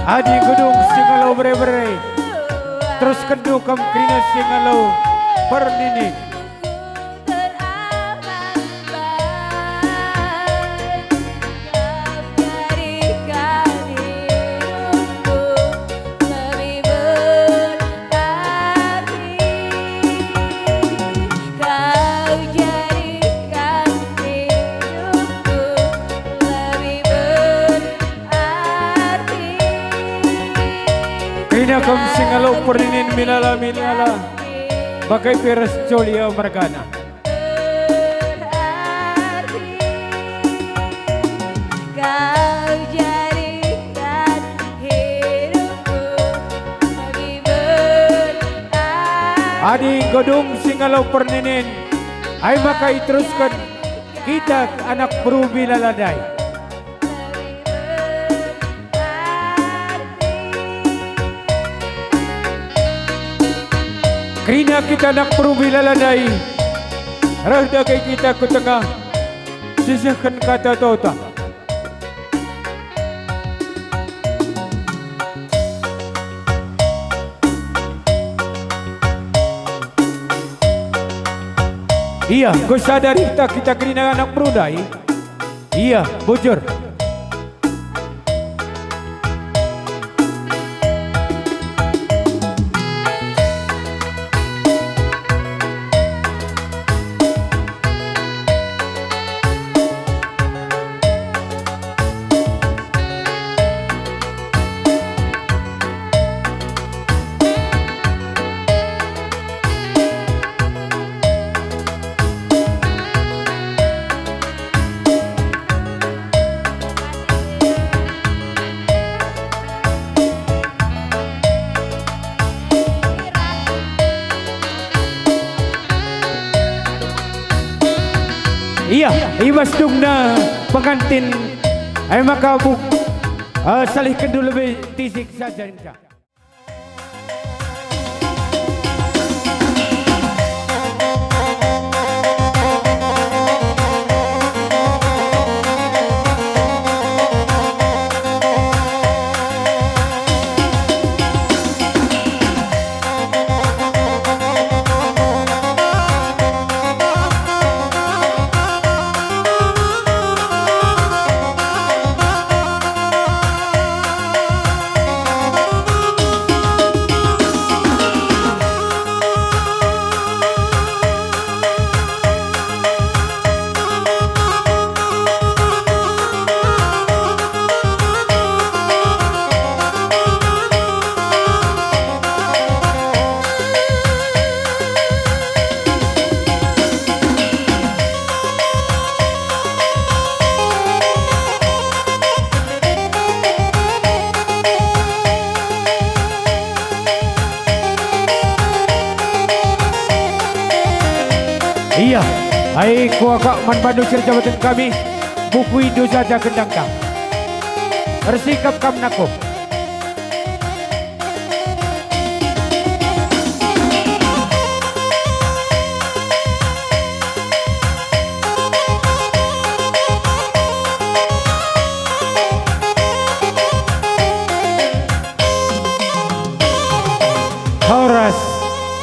Adi gedung singalau bre-bre. Terus kedua kam krina singalau pernini. Krina kam singalau perninin milala bagai peras colia mergana. Kau jadikan hidupku lebih berarti. Adi gedung singalau perninin. Ay maka teruskan kita anak berubi laladai. Krina kita nak perubi laladai. Rahda kay kita ke tengah. Sisahkan kata tota. Iya, kau sadari kita krina anak berudai. Iya, bujur. Iya, ibas dungna pengantin. Ay maka salihkan dulu lebih tisik saja. Iya, ai kuaka Man Bandung jabatan kami buku Indo saja kendang kam. Bersikap kam nakum.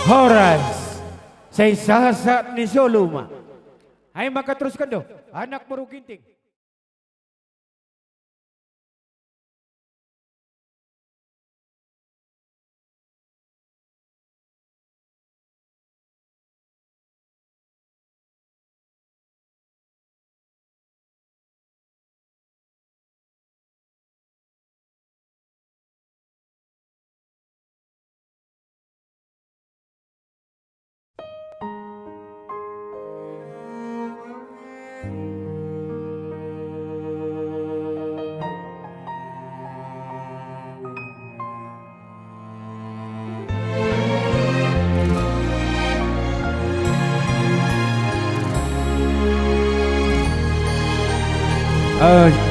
Horas. Saya sahat ni Solo mah. Hai maka teruskan do. Anak baru ginting.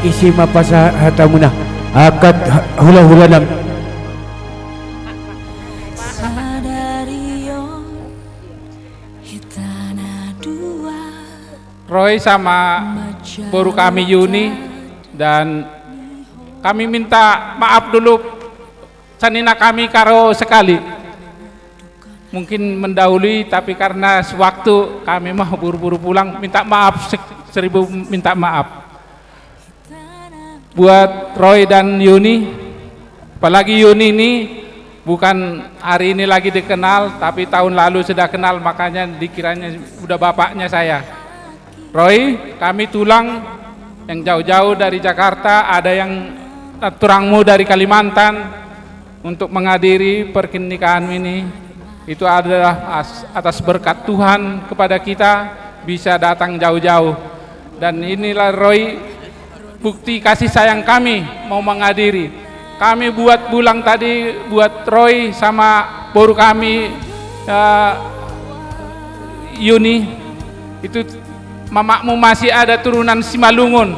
Isi mapasa hatamuna akad hula-hula nam. Roy sama baru kami Yuni, dan kami minta maaf dulu sanina kami karo sekali mungkin mendahului, tapi karena sewaktu kami mah buru-buru pulang, minta maaf 1000 minta maaf buat Roy dan Yuni. Apalagi Yuni ini bukan hari ini lagi dikenal, tapi tahun lalu sudah kenal, makanya dikiranya udah bapaknya saya. Roy, kami tulang yang jauh-jauh dari Jakarta, ada yang turangmu dari Kalimantan untuk menghadiri pernikahan ini. Itu adalah atas berkat Tuhan kepada kita bisa datang jauh-jauh. Dan inilah Roy, bukti kasih sayang kami mau menghadiri. Kami buat bulang tadi buat Roy sama baru kami Yuni. Itu mamakmu masih ada turunan Simalungun,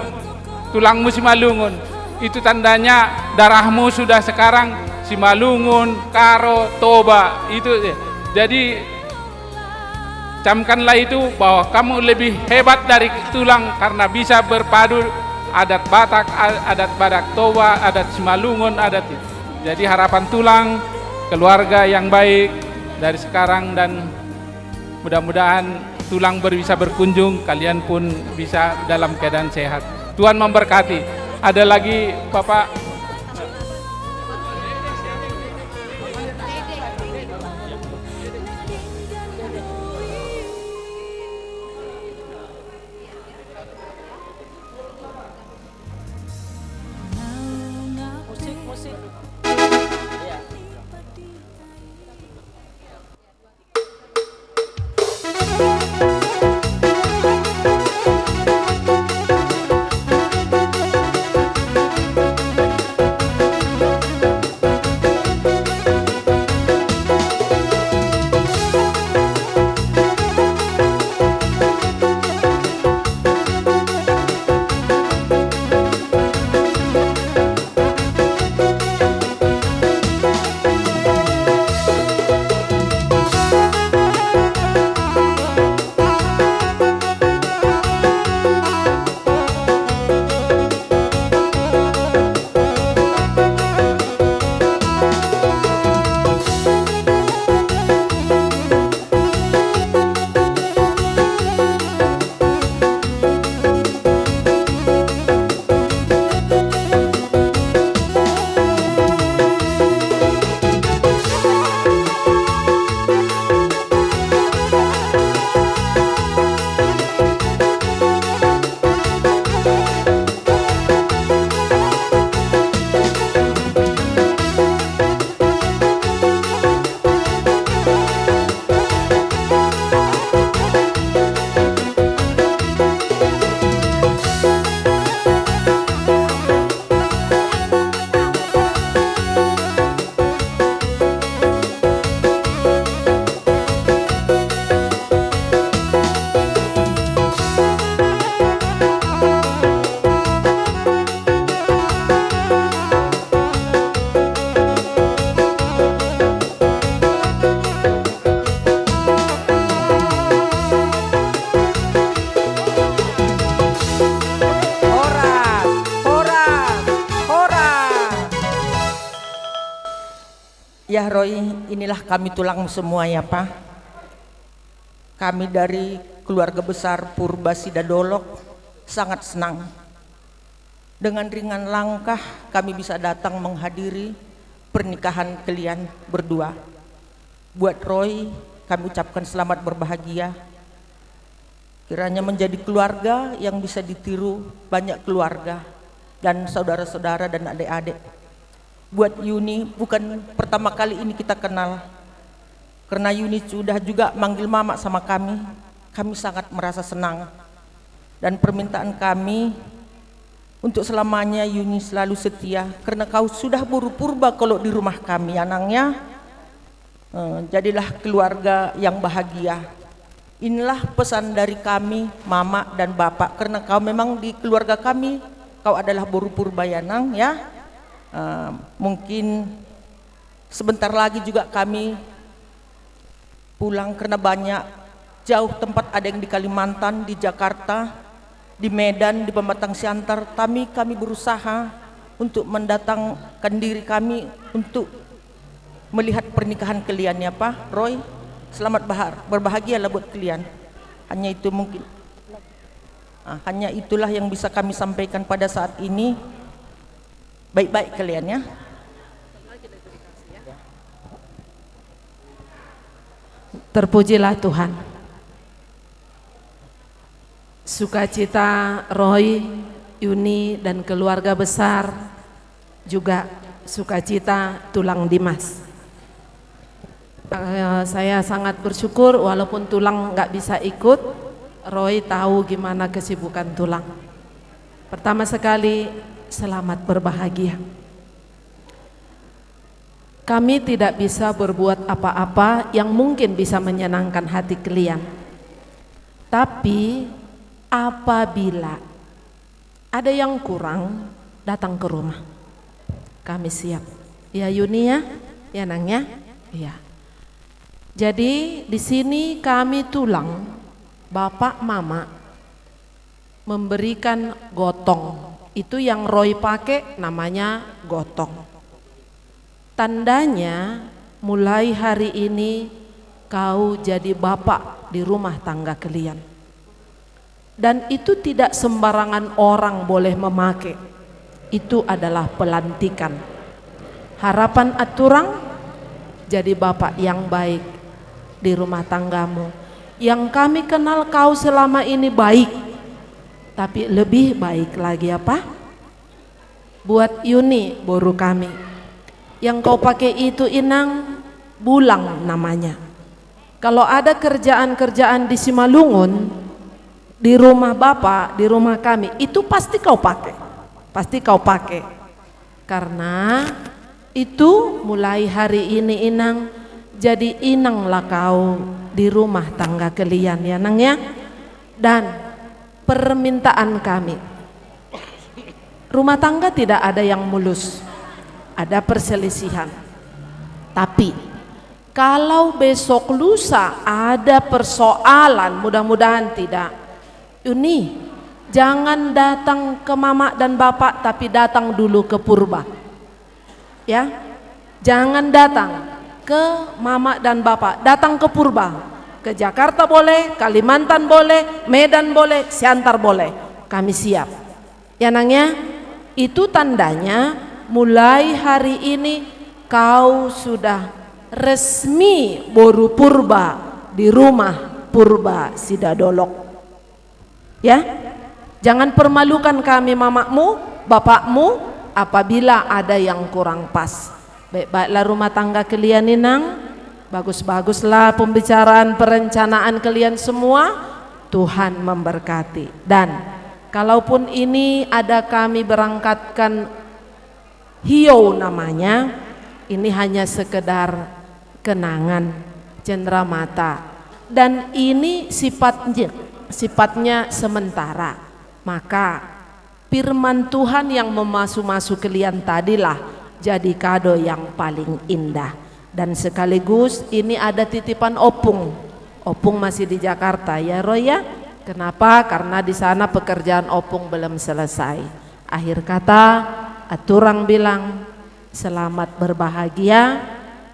tulangmu Simalungun. Itu tandanya darahmu sudah sekarang Simalungun, Karo, Toba. Itu jadi camkanlah itu bahwa kamu lebih hebat dari tulang karena bisa berpadu adat Batak, adat Badak Toba, adat Simalungun, adat itu. Jadi harapan tulang keluarga yang baik dari sekarang, dan mudah-mudahan tulang bisa berkunjung, kalian pun bisa dalam keadaan sehat. Tuhan memberkati. Ada lagi Bapak. Ya Roy, inilah kami tulang semua ya Pak. Kami dari keluarga besar Purba Sidadolok sangat senang. Dengan ringan langkah kami bisa datang menghadiri pernikahan kalian berdua. Buat Roy, kami ucapkan selamat berbahagia. Kiranya menjadi keluarga yang bisa ditiru banyak keluarga dan saudara-saudara dan adik-adik. Buat Yuni, bukan pertama kali ini kita kenal. Karena Yuni sudah juga manggil mama sama kami sangat merasa senang. Dan permintaan kami untuk selamanya Yuni selalu setia, karena kau sudah berpurba kalau di rumah kami anaknya. Jadilah keluarga yang bahagia. Inilah pesan dari kami, mama dan bapak, karena kau memang di keluarga kami, kau adalah berpurba yanang ya. Mungkin sebentar lagi juga kami pulang, karena banyak jauh tempat, ada yang di Kalimantan, di Jakarta, di Medan, di Pematang Siantar. Kami berusaha untuk mendatangkan diri kami untuk melihat pernikahan kalian ya Pak Roy. Selamat berbahagialah buat kalian. Hanya itu mungkin, hanya itulah yang bisa kami sampaikan pada saat ini. Baik-baik kalian ya. Terpujilah Tuhan. Sukacita Roy, Yuni dan keluarga besar, juga sukacita tulang Dimas. Saya sangat bersyukur walaupun tulang nggak bisa ikut, Roy tahu gimana kesibukan tulang. Pertama sekali, selamat berbahagia. Kami tidak bisa berbuat apa-apa yang mungkin bisa menyenangkan hati kalian. Tapi apabila ada yang kurang, datang ke rumah. Kami siap. Ya Yuni ya, ya Nangnya. Iya. Jadi di sini kami tulang, bapak mama memberikan gotong. Itu yang Roy pakai namanya gotong. Tandanya mulai hari ini kau jadi bapak di rumah tangga kalian. Dan itu tidak sembarangan orang boleh memakai. Itu adalah pelantikan. Harapan aturang jadi bapak yang baik di rumah tanggamu. Yang kami kenal kau selama ini baik, tapi lebih baik lagi apa? Buat Yuni boru kami, yang kau pakai itu Inang, bulang namanya. Kalau ada kerjaan-kerjaan di Simalungun, di rumah bapak, di rumah kami, itu pasti kau pakai. Pasti kau pakai. Karena itu mulai hari ini Inang, jadi inanglah kau di rumah tangga kalian ya Nang ya. Dan permintaan kami, rumah tangga tidak ada yang mulus, ada perselisihan. Tapi kalau besok lusa ada persoalan, mudah-mudahan tidak, Yuni jangan datang ke mama dan bapak, tapi datang dulu ke Purba ya. Jangan datang ke mama dan bapak, datang ke Purba. Ke Jakarta boleh, Kalimantan boleh, Medan boleh, Siantar boleh. Kami siap ya Nang ya. Itu tandanya mulai hari ini kau sudah resmi boru Purba di rumah Purba Sidadolok ya. Jangan permalukan kami mamamu, bapakmu apabila ada yang kurang pas. Baik-baiklah rumah tangga kalian Inang, bagus-baguslah pembicaraan perencanaan kalian semua. Tuhan memberkati. Dan kalaupun ini ada kami berangkatkan hiau namanya, ini hanya sekedar kenangan cenderamata, dan ini sifatnya sementara. Maka firman Tuhan yang memasuk-masuk kalian tadilah jadi kado yang paling indah. Dan sekaligus ini ada titipan Opung. Opung masih di Jakarta ya Roy ya. Kenapa? Karena di sana pekerjaan Opung belum selesai. Akhir kata aturang bilang selamat berbahagia,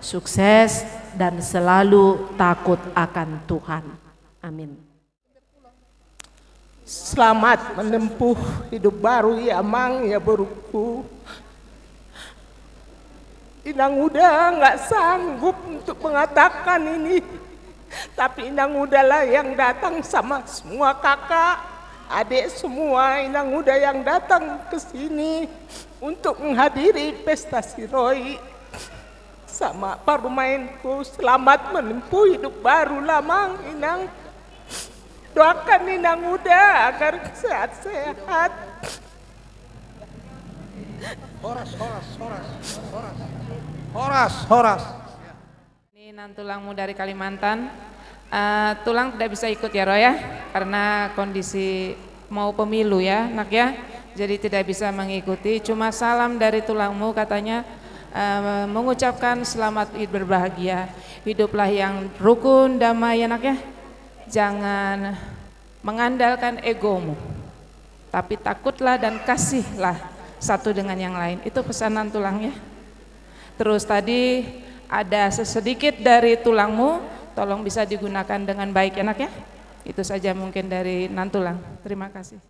sukses, dan selalu takut akan Tuhan. Amin. Selamat menempuh hidup baru ya Mang ya Buruku. Inang udah nggak sanggup untuk mengatakan ini, tapi Inang udahlah yang datang sama semua kakak, adik semua. Inang udah yang datang ke sini untuk menghadiri pesta si Roy sama parumainku. Selamat menempuh hidup baru lah Mang. Inang doakan Inang udah agar sehat-sehat. Horas. Ini Nantulangmu dari Kalimantan. Tulang tidak bisa ikut ya Roy ya, karena kondisi mau pemilu ya nak ya, jadi tidak bisa mengikuti. Cuma salam dari Tulangmu katanya mengucapkan selamat Id berbahagia, hiduplah yang rukun damai ya nak ya. Jangan mengandalkan egomu, tapi takutlah dan kasihlah satu dengan yang lain. Itu pesanan Tulang ya. Terus tadi ada sedikit dari Tulangmu, tolong bisa digunakan dengan baik ya nak ya. Itu saja mungkin dari Nantulang. Terima kasih.